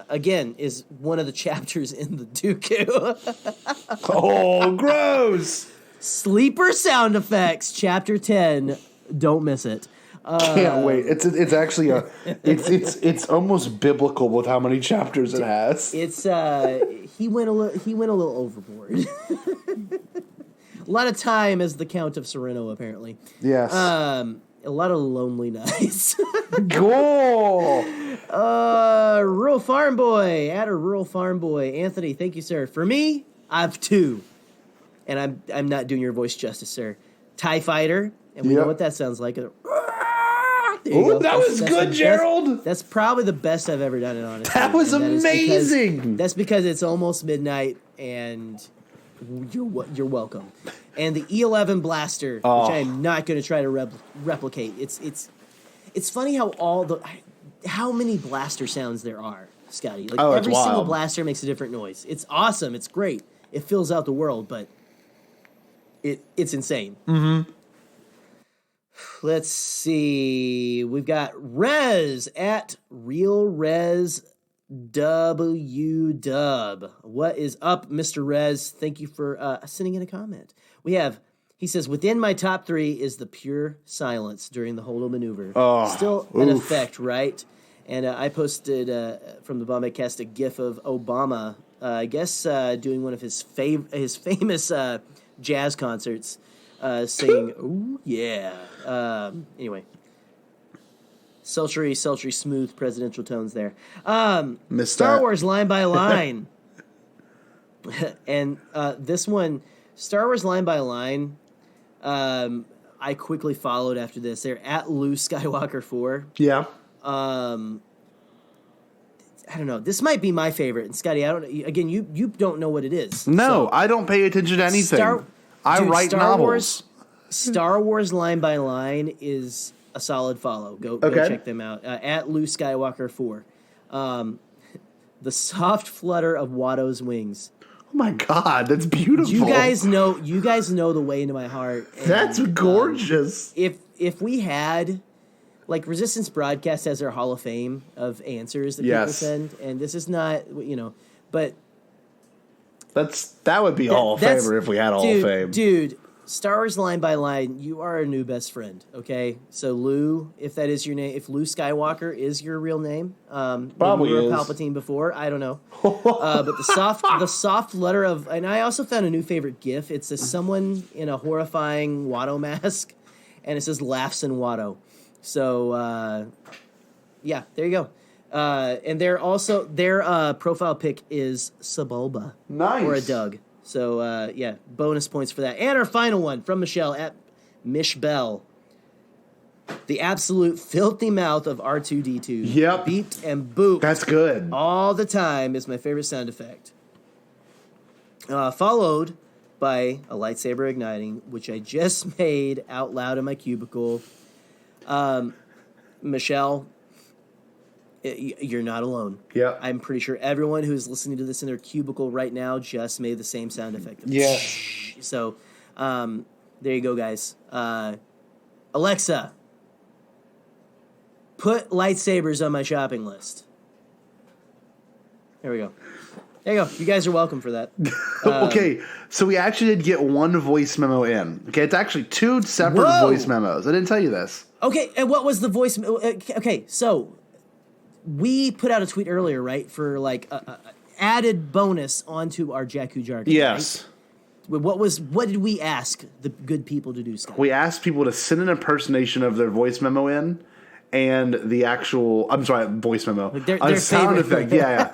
again is one of the chapters in the DOOKU. Oh, gross! Sleeper sound effects, chapter 10. Don't miss it. Can't wait. It's actually it's almost biblical with how many chapters it has. It's he went a little overboard. A lot of time as the Count of Sereno, apparently. Yes. A lot of lonely nights. Cool. Rural Farm Boy, at a Rural Farm Boy. Anthony, thank you, sir. For me, I have two, and I'm not doing your voice justice, sir. TIE Fighter, and we know what that sounds like. Oh, that was good, Gerald. That's probably the best I've ever done it, honestly. That was amazing. That's because it's almost midnight, and you're welcome. And the E11 blaster, which I am not going to try to replicate. It's funny how many blaster sounds there are, Scotty. Like every single blaster makes a different noise. It's awesome. It's great. It fills out the world, but it's insane. Mm-hmm. Let's see. We've got Rez at Real Rez WDub. What is up, Mr. Rez? Thank you for sending in a comment. He says, within my top 3 is the pure silence during the holo maneuver. Still an effect, right? And I posted from the Bombadcast a gif of Obama, I guess doing one of his famous jazz concerts, singing, ooh, yeah. Anyway. Sultry, smooth presidential tones there. Star Wars line by line. And this one, Star Wars line by line, I quickly followed after this. They're at Lou Skywalker 4. Yeah. I don't know. This might be my favorite. And Scotty, you don't know what it is. No, I don't pay attention to anything. I write novels. Star Wars line by line is a solid follow. Go check them out. At Lou Skywalker 4. The soft flutter of Watto's wings. Oh my God, that's beautiful. You guys know the way into my heart. And, that's gorgeous. If we had, like, Resistance Broadcast has their Hall of Fame of answers that people send, and this is not, but that would be Hall of Famer if we had Hall of Fame. Dude, Star Wars line by line, you are a new best friend, okay? So Lou, if that is your name, if Lou Skywalker is your real name, probably you were is. Palpatine before, I don't know. But the soft letter of, and I also found a new favorite GIF. It's someone in a horrifying Watto mask, and it says laughs in Watto. So yeah, there you go. And their profile pic is Sebulba, or a Doug. So, yeah, bonus points for that. And our final one from Michelle at Mish Bell. The absolute filthy mouth of R2-D2. Yep. Beeped and booped. That's good. All the time is my favorite sound effect. Followed by a lightsaber igniting, which I just made out loud in my cubicle. Michelle, you're not alone. Yeah. I'm pretty sure everyone who's listening to this in their cubicle right now just made the same sound effect. Yeah. So, there you go, guys. Alexa, put lightsabers on my shopping list. There we go. There you go. You guys are welcome for that. Okay, so we actually did get one voice memo in. Okay, it's actually 2 separate voice memos. I didn't tell you this. Okay, and what was the voice? Okay, so we put out a tweet earlier, right, for like a added bonus onto our Jakku jargon. Yes. Right? What did we ask the good people to do, Scott? We asked people to send an impersonation of their voice memo in, and the actual voice memo. Like their sound favorite. effect, yeah.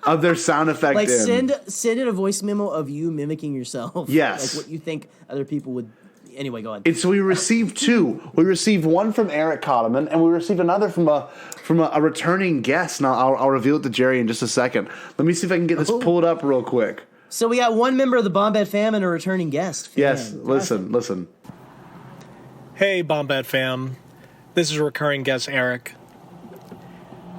Of their sound effect like in. send in a voice memo of you mimicking yourself. Yes. Like what you think other people would. Anyway, go on. And so we received 2. We received one from Eric Cotterman, and we received another from a returning guest. Now I'll reveal it to Jerry in just a second. Let me see if I can get this pulled up real quick. So we got one member of the Bombad fam and a returning guest. Yes, listen. Hey, Bombad fam. This is recurring guest Eric.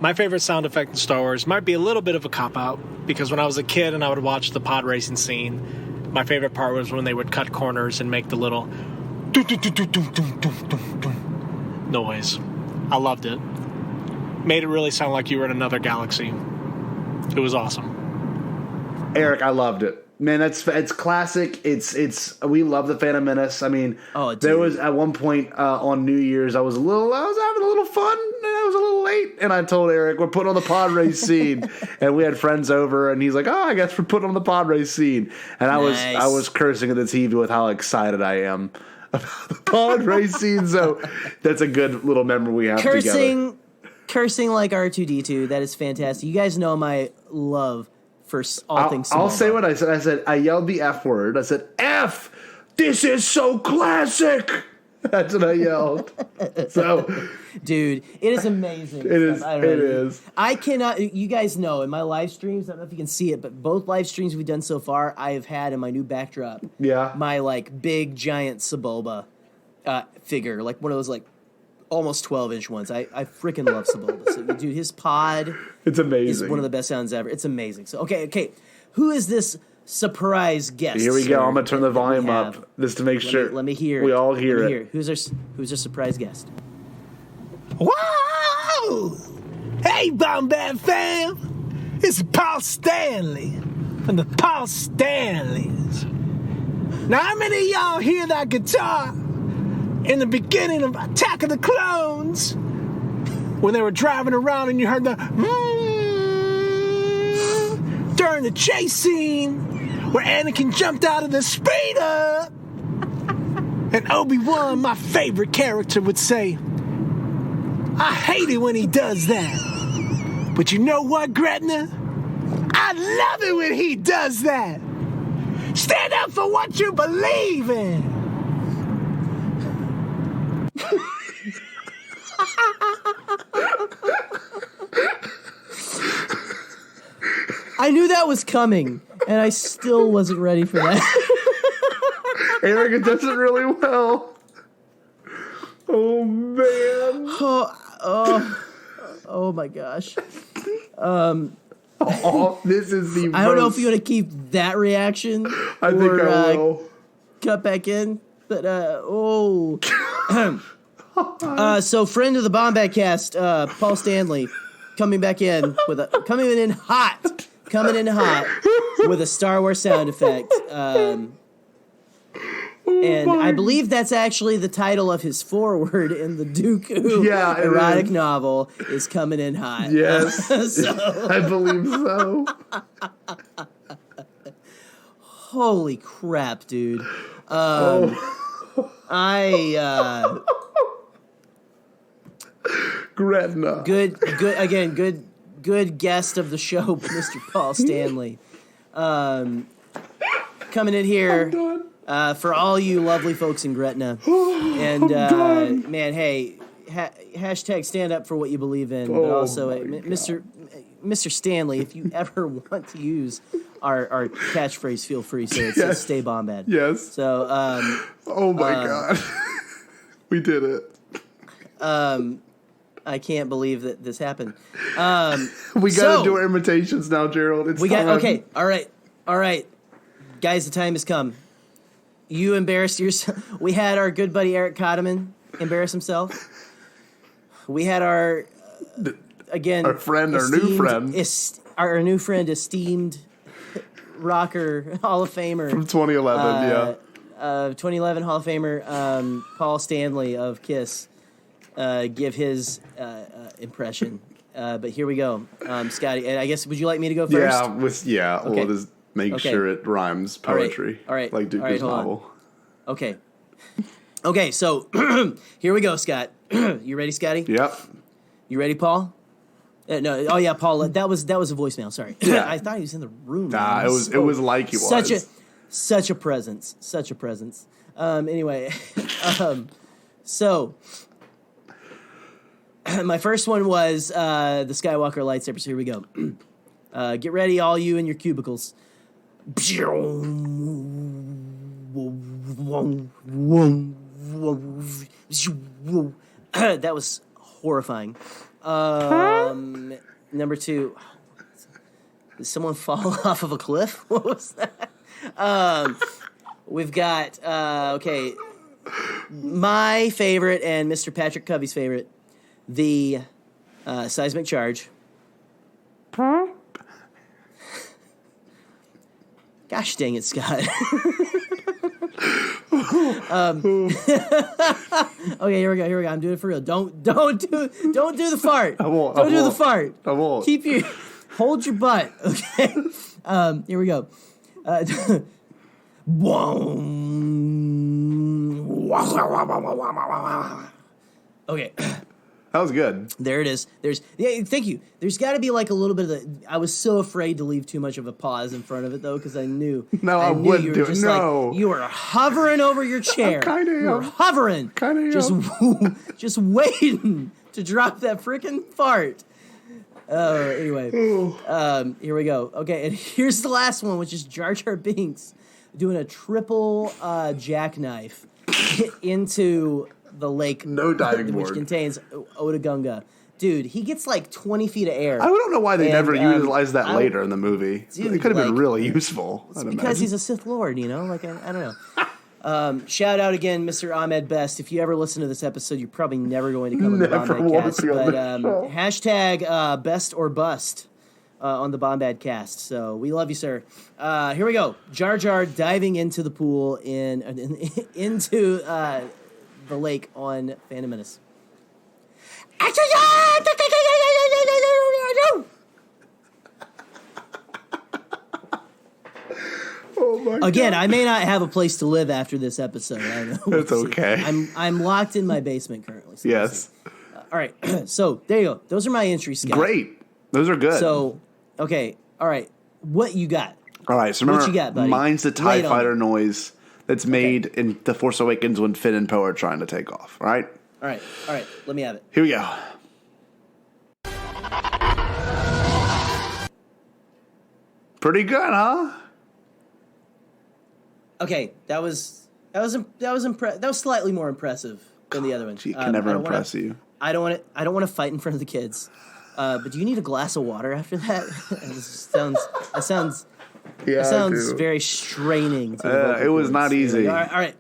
My favorite sound effect in Star Wars might be a little bit of a cop-out, because when I was a kid and I would watch the pod racing scene, my favorite part was when they would cut corners and make the little noise. I loved it. Made it really sound like you were in another galaxy. It was awesome. Eric, I loved it. Man, it's classic. It's we love the Phantom Menace. I mean, there was at one point on New Year's I was having a little fun and I was a little late, and I told Eric we're putting on the pod race scene, and we had friends over, and he's like, "Oh, I guess we're putting on the pod race scene," and I was cursing at the TV with how excited I am about the pod race scene. So that's a good little memory we have together. Cursing like R2D2. That is fantastic. You guys know my love for all things Samoa. I'll say what I said. I said, I yelled the F word. I said, F! This is so classic! That's what I yelled. So, dude, it is amazing. It is. It is. I cannot, you guys know, in my live streams, I don't know if you can see it, but both live streams we've done so far, I have had in my new backdrop, my, like, big, giant Sebulba figure, like one of those, like, almost 12-inch ones. I freaking love Sebulba. So, dude, his pod... It's amazing. Is one of the best sounds ever. It's amazing. So, okay. Who is this surprise guest? Here we go. I'm going to turn the volume up just to make sure. Let me hear we all hear it. Who's our surprise guest? Whoa! Hey, Bombad fam! It's Paul Stanley from the Paul Stanleys. Now, how many of y'all hear that guitar in the beginning of Attack of the Clones? When they were driving around and you heard the during the chase scene where Anakin jumped out of the speeder and Obi-Wan, my favorite character, would say, I hate it when he does that. But you know what, Gretna? I love it when he does that. Stand up for what you believe in. I knew that was coming, and I still wasn't ready for that. Eric, it does it really well. Oh, man. Oh my gosh. This is the I don't know if you want to keep that reaction. I think I will. Cut back in, but so friend of the Bombadcast, Paul Stanley, coming in hot with a Star Wars sound effect. I believe that's actually the title of his foreword in the DOOKU erotic novel is coming in hot. Yes, I believe so. Holy crap, dude. Gretna. Good guest of the show, Mr. Paul Stanley. Coming in here for all you lovely folks in Gretna. And, man, hey, hashtag stand up for what you believe in. But also, Mr. Stanley, if you ever want to use our catchphrase, feel free. So it says stay Bombad. Yes. So, oh my God. We did it. I can't believe that this happened. We got to do our imitations now, Gerald. It's time. Okay. All right. Guys, the time has come. You embarrassed yourself. We had our good buddy Eric Cotterman embarrass himself. We had our new friend, esteemed rocker, Hall of Famer. From 2011, 2011 Hall of Famer, Paul Stanley of KISS. Give his impression. But here we go. Scotty, and I guess, would you like me to go first? Okay. We'll just make sure it rhymes poetry. All right. Like Dooku's novel. Okay. Okay, so here we go, Scott. You ready, Scotty? Yep. You ready, Paul? No. Oh, yeah, Paul. That was a voicemail. Sorry. Yeah. I thought he was in the room. Nah, it was like he was. Such a presence. Anyway, so my first one was the Skywalker lightsabers. Here we go. Get ready, all you in your cubicles. That was horrifying. Number 2. Did someone fall off of a cliff? What was that? We've got, okay, my favorite and Mr. Patrick Covey's favorite, the seismic charge. Gosh dang it, Scott. Okay, here we go. I'm doing it for real. Don't do the fart. Don't do the fart. I won't. Hold your butt. Okay. Here we go. Okay. That was good. There it is. Thank you. There's got to be like a little bit of the. I was so afraid to leave too much of a pause in front of it though, because I knew. No, I wouldn't you were do it. just No, like, you were hovering over your chair. Kind of. You were hovering. Kind of. Just waiting to drop that freaking fart. Anyway, here we go. Okay, and here's the last one, which is Jar Jar Binks doing a triple jackknife into the lake. No diving board. Which contains Otagunga. Dude, he gets like 20 feet of air. I don't know why they never utilized that later in the movie. Dude, it could have been like, really useful. It's because he's a Sith Lord, you know? Like, I don't know. Shout out again, Mr. Ahmed Best. If you ever listen to this episode, you're probably never going to come on the Bombadcast. But hashtag best or bust on the Bombadcast. So we love you, sir. Here we go. Jar Jar diving into the pool into the lake on Phantom Menace. Oh my Again, God. I may not have a place to live after this episode. I don't know. It's okay. I'm locked in my basement currently. So Yes. all right. So there you go. Those are my entries, Scott. Great. Those are good. So, okay. All right. What you got? All right. So remember, What you got, buddy? mine's the Lay TIE it on fighter me. noise that's made in The Force Awakens when Finn and Poe are trying to take off. All right. All right. Let me have it. Here we go. Pretty good, huh? Okay, that was slightly more impressive than the other one. She can never impress you. I don't want to fight in front of the kids. But do you need a glass of water after that? That sounds very straining. To the vocal It was cords. not easy. All right,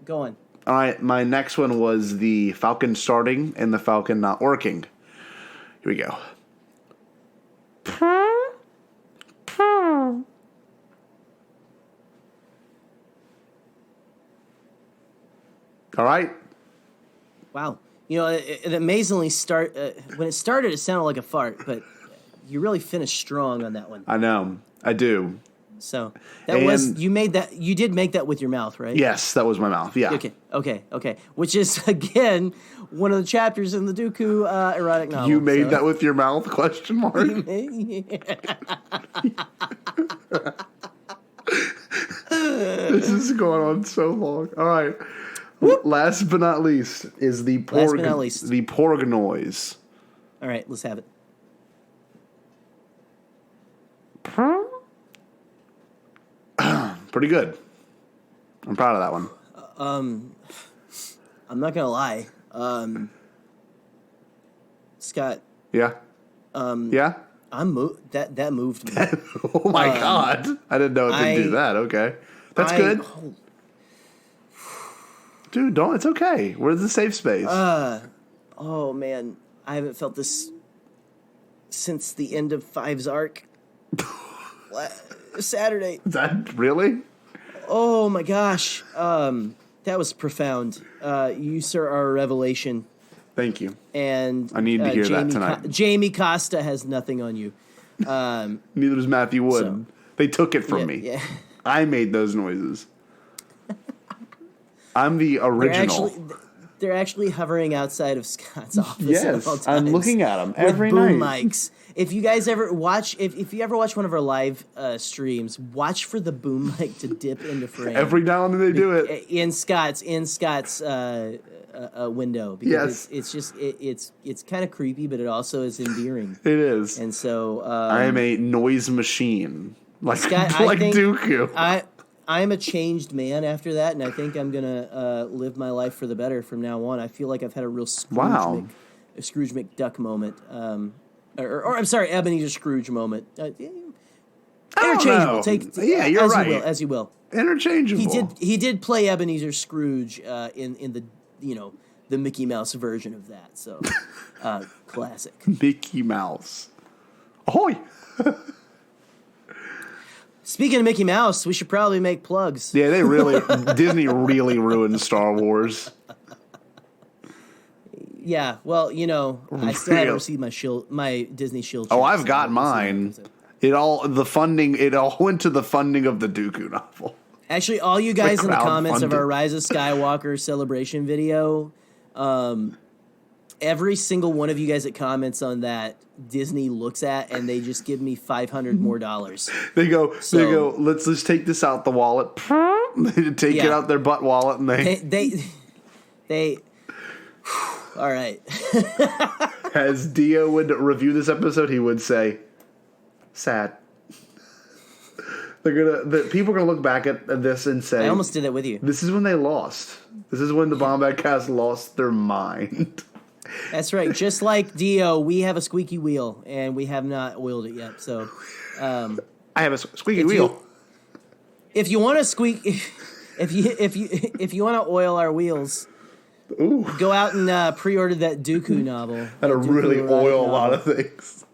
go on. All right, my next one was the Falcon starting and the Falcon not working. Here we go. All right. Wow. You know, it amazingly when it started, it sounded like a fart, but you really finished strong on that one. I know. I do. So you did make that with your mouth, right? Yes, that was my mouth. Yeah. Okay. Which is again one of the chapters in the DOOKU erotic novel. You made that with your mouth? Question mark. This is going on so long. All right. Last but not least is the porg noise. All right, let's have it. Pretty good. I'm proud of that one. I'm not gonna lie, Scott. Yeah. Yeah. That moved me. Oh my God! I didn't know it could do that. Okay, that's good. Dude, don't. It's okay. We're in the safe space. Oh man, I haven't felt this since the end of Five's arc. Saturday. Is that really? Oh my gosh, that was profound. You, sir, are a revelation. Thank you. And I need to hear that tonight. Jamie Costa has nothing on you. Neither does Matthew Wood. So, they took it from me. Yeah. I made those noises. I'm the original. They're actually hovering outside of Scott's office. Yes, I'm looking at them every boom night. mics. If you guys ever watch, if you ever watch one of our live streams, watch for the boom mic to dip into frame. Every now and then they do it in Scott's window, because it's kind of creepy, but it also is endearing. It is. And so I am a noise machine. like Scott, like Dooku. I'm a changed man after that, and I think I'm gonna live my life for the better from now on. I feel like I've had a real Scrooge McDuck moment, or I'm sorry, Ebenezer Scrooge moment. Interchangeable. You're right. As you will. Interchangeable. He did play Ebenezer Scrooge in the the Mickey Mouse version of that. So classic. Mickey Mouse. Ahoy! Speaking of Mickey Mouse, we should probably make plugs. Yeah, Disney really ruined Star Wars. Yeah, well, I still haven't received my Disney Shield. Oh, I've got mine. It all went to the funding of the Dooku novel. Actually, all you guys in the comments of crowdfunded. our Rise of Skywalker celebration video, every single one of you guys that comments on that, Disney looks at and they just give me $500 more. They go, let's just take this out the wallet. They take it out their butt wallet and they all right. As Dio would review this episode, he would say, sad. People are gonna look back at this and say, I almost did that with you. This is when they lost. This is when the Bombadcast lost their mind. That's right. Just like Dio, we have a squeaky wheel, and we have not oiled it yet. So, I have a squeaky wheel. If you want to if you want to oil our wheels, go out and pre-order that Dooku novel. That'll really oil a lot of things.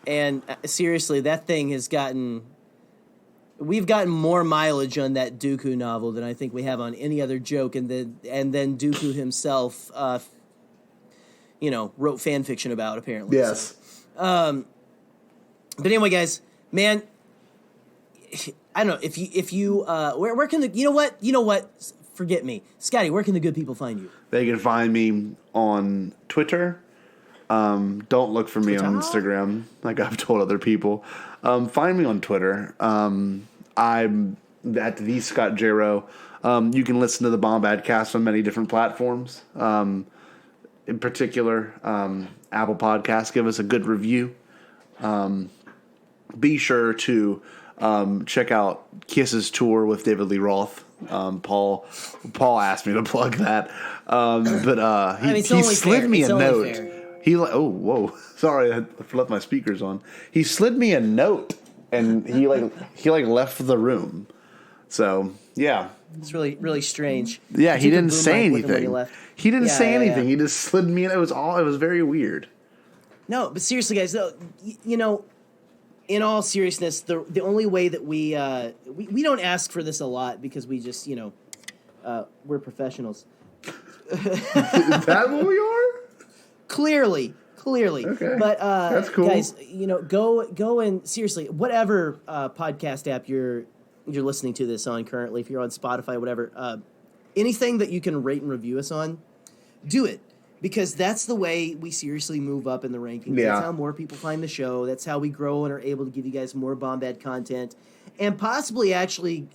And seriously, that thing has gotten. We've gotten more mileage on that Dooku novel than I think we have on any other joke, and then Dooku himself, wrote fan fiction about apparently. Yes. So. But anyway, guys, man, I don't know if you where can you know what forget me, Scotty, where can the good people find you? They can find me on Twitter. Don't look for me on Instagram like I've told other people. Find me on Twitter. I'm at the Scott J. Rowe. You can listen to the Bombadcast on many different platforms. In particular, Apple Podcasts. Give us a good review. Be sure to check out Kiss's tour with David Lee Roth. Paul asked me to plug that, but he slid me a note. Whoa! Sorry, I left my speakers on. He slid me a note, and he left the room. So yeah, it's really strange. Yeah, he didn't say anything. He didn't say anything. Yeah. He just slid me in. It was very weird. No, but seriously, guys, in all seriousness, the only way that we don't ask for this a lot because we just we're professionals. Is that what we are? Clearly. Okay. But that's cool. Guys, go and seriously, whatever podcast app you're listening to this on currently, if you're on Spotify, whatever, anything that you can rate and review us on, do it. Because that's the way we seriously move up in the rankings. Yeah. That's how more people find the show. That's how we grow and are able to give you guys more Bombad content and possibly actually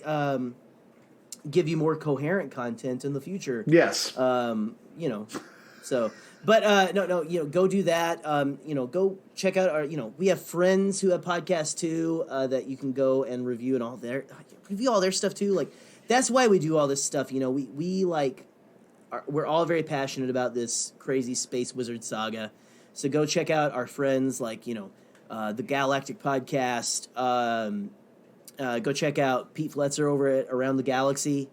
give you more coherent content in the future. Yes. So, but no, go do that. Go check out our, we have friends who have podcasts too that you can go and review and review all their stuff too. Like, that's why we do all this stuff. We're all very passionate about this crazy space wizard saga. So go check out our friends like, the Galactic Podcast. Go check out Pete Fletzer over at Around the Galaxy.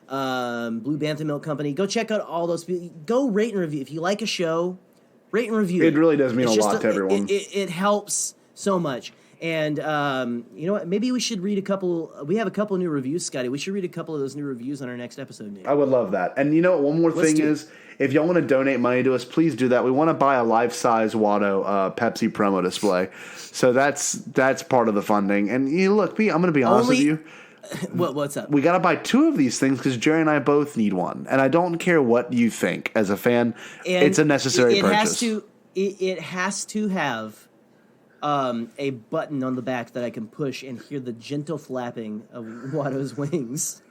Blue Bantha Milk Company. Go check out all those people. Go rate and review. If you like a show, rate and review. It really does mean a lot to everyone. It helps so much. And you know what? Maybe we should read a couple. We have a couple new reviews, Scotty. We should read a couple of those new reviews on our next episode. Maybe. I would love that. And you know what? One more thing is, if y'all want to donate money to us, please do that. We want to buy a life-size Watto Pepsi promo display. So that's part of the funding. And look, I'm going to be honest with you. What's up? We got to buy 2 of these things because Jerry and I both need one. And I don't care what you think as a fan. And it's a necessary purchase. It has to have a button on the back that I can push and hear the gentle flapping of Watto's wings.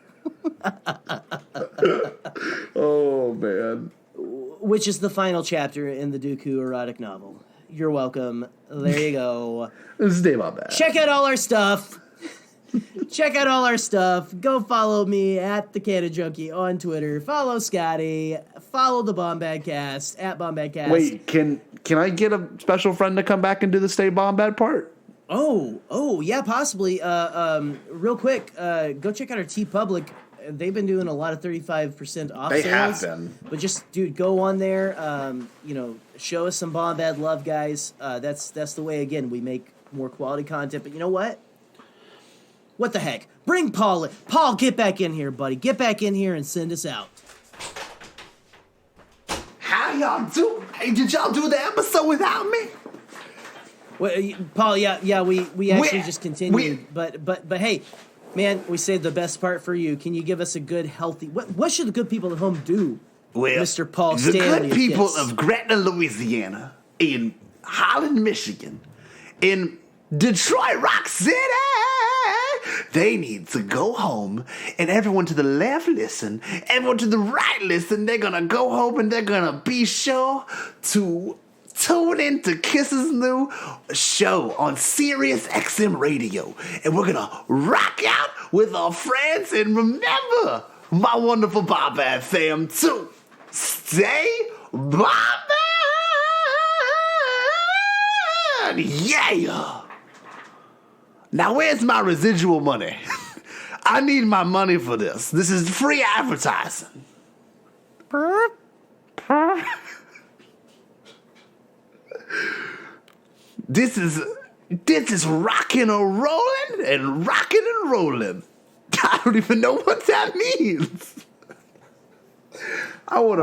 Oh, man. Which is the final chapter in the Dooku erotic novel. You're welcome. There you go. Stay Bombad. Check out all our stuff. Go follow me at the Cannon Junkie on Twitter. Follow Scotty. Follow the Bombadcast at Bombadcast. Wait, can I get a special friend to come back and do the Stay Bombad part? Oh, yeah, possibly. Real quick, go check out our TeePublic. They've been doing a lot of 35% off They sales. have been. But just, dude, go on there. Show us some Bombad love, guys. That's the way, again, we make more quality content. But you know what? What the heck? Bring Paul in. Paul, get back in here, buddy. Get back in here and send us out. How y'all do? Hey, did y'all do the episode without me? Well, Paul, yeah, we actually just continued. But hey, man, we saved the best part for you. Can you give us a good, healthy... What should the good people at home do, Well, Mr. Paul the Stanley? good people of Gretna, Louisiana, in Holland, Michigan, in Detroit Rock City, they need to go home, and everyone to the left listen, everyone to the right listen. They're gonna go home and they're gonna be sure to tune in to Kiss's new show on Sirius XM Radio, and we're gonna rock out with our friends. And remember, my wonderful Bombad fam, too, stay Bombad! Yeah! Now, where's my residual money? I need my money for this. This is free advertising. This is rocking and rolling and rocking and rolling. I don't even know what that means. I want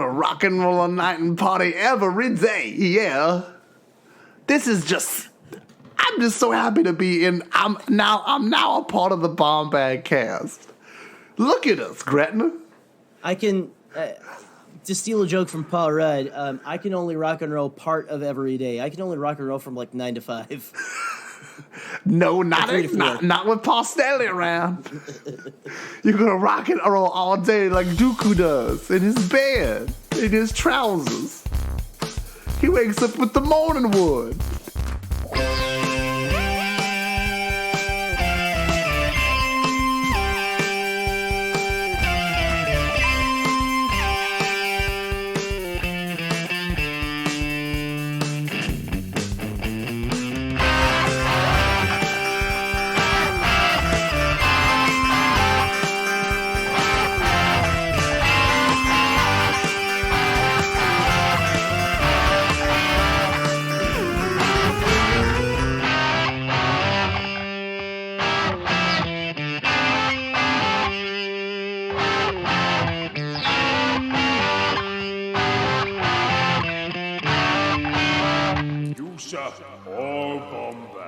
to rock and roll all night and party every day. Yeah. This is just, I'm just so happy to be in. I'm now a part of the Bombadcast. Look at us, Gretna. I can, to steal a joke from Paul Rudd, I can only rock and roll part of every day. I can only rock and roll from like 9 to 5. No, not with Paul Stanley around. You're gonna rock and roll all day like DOOKU does in his bed, in his trousers. He wakes up with the morning wood. Oh, Bombad.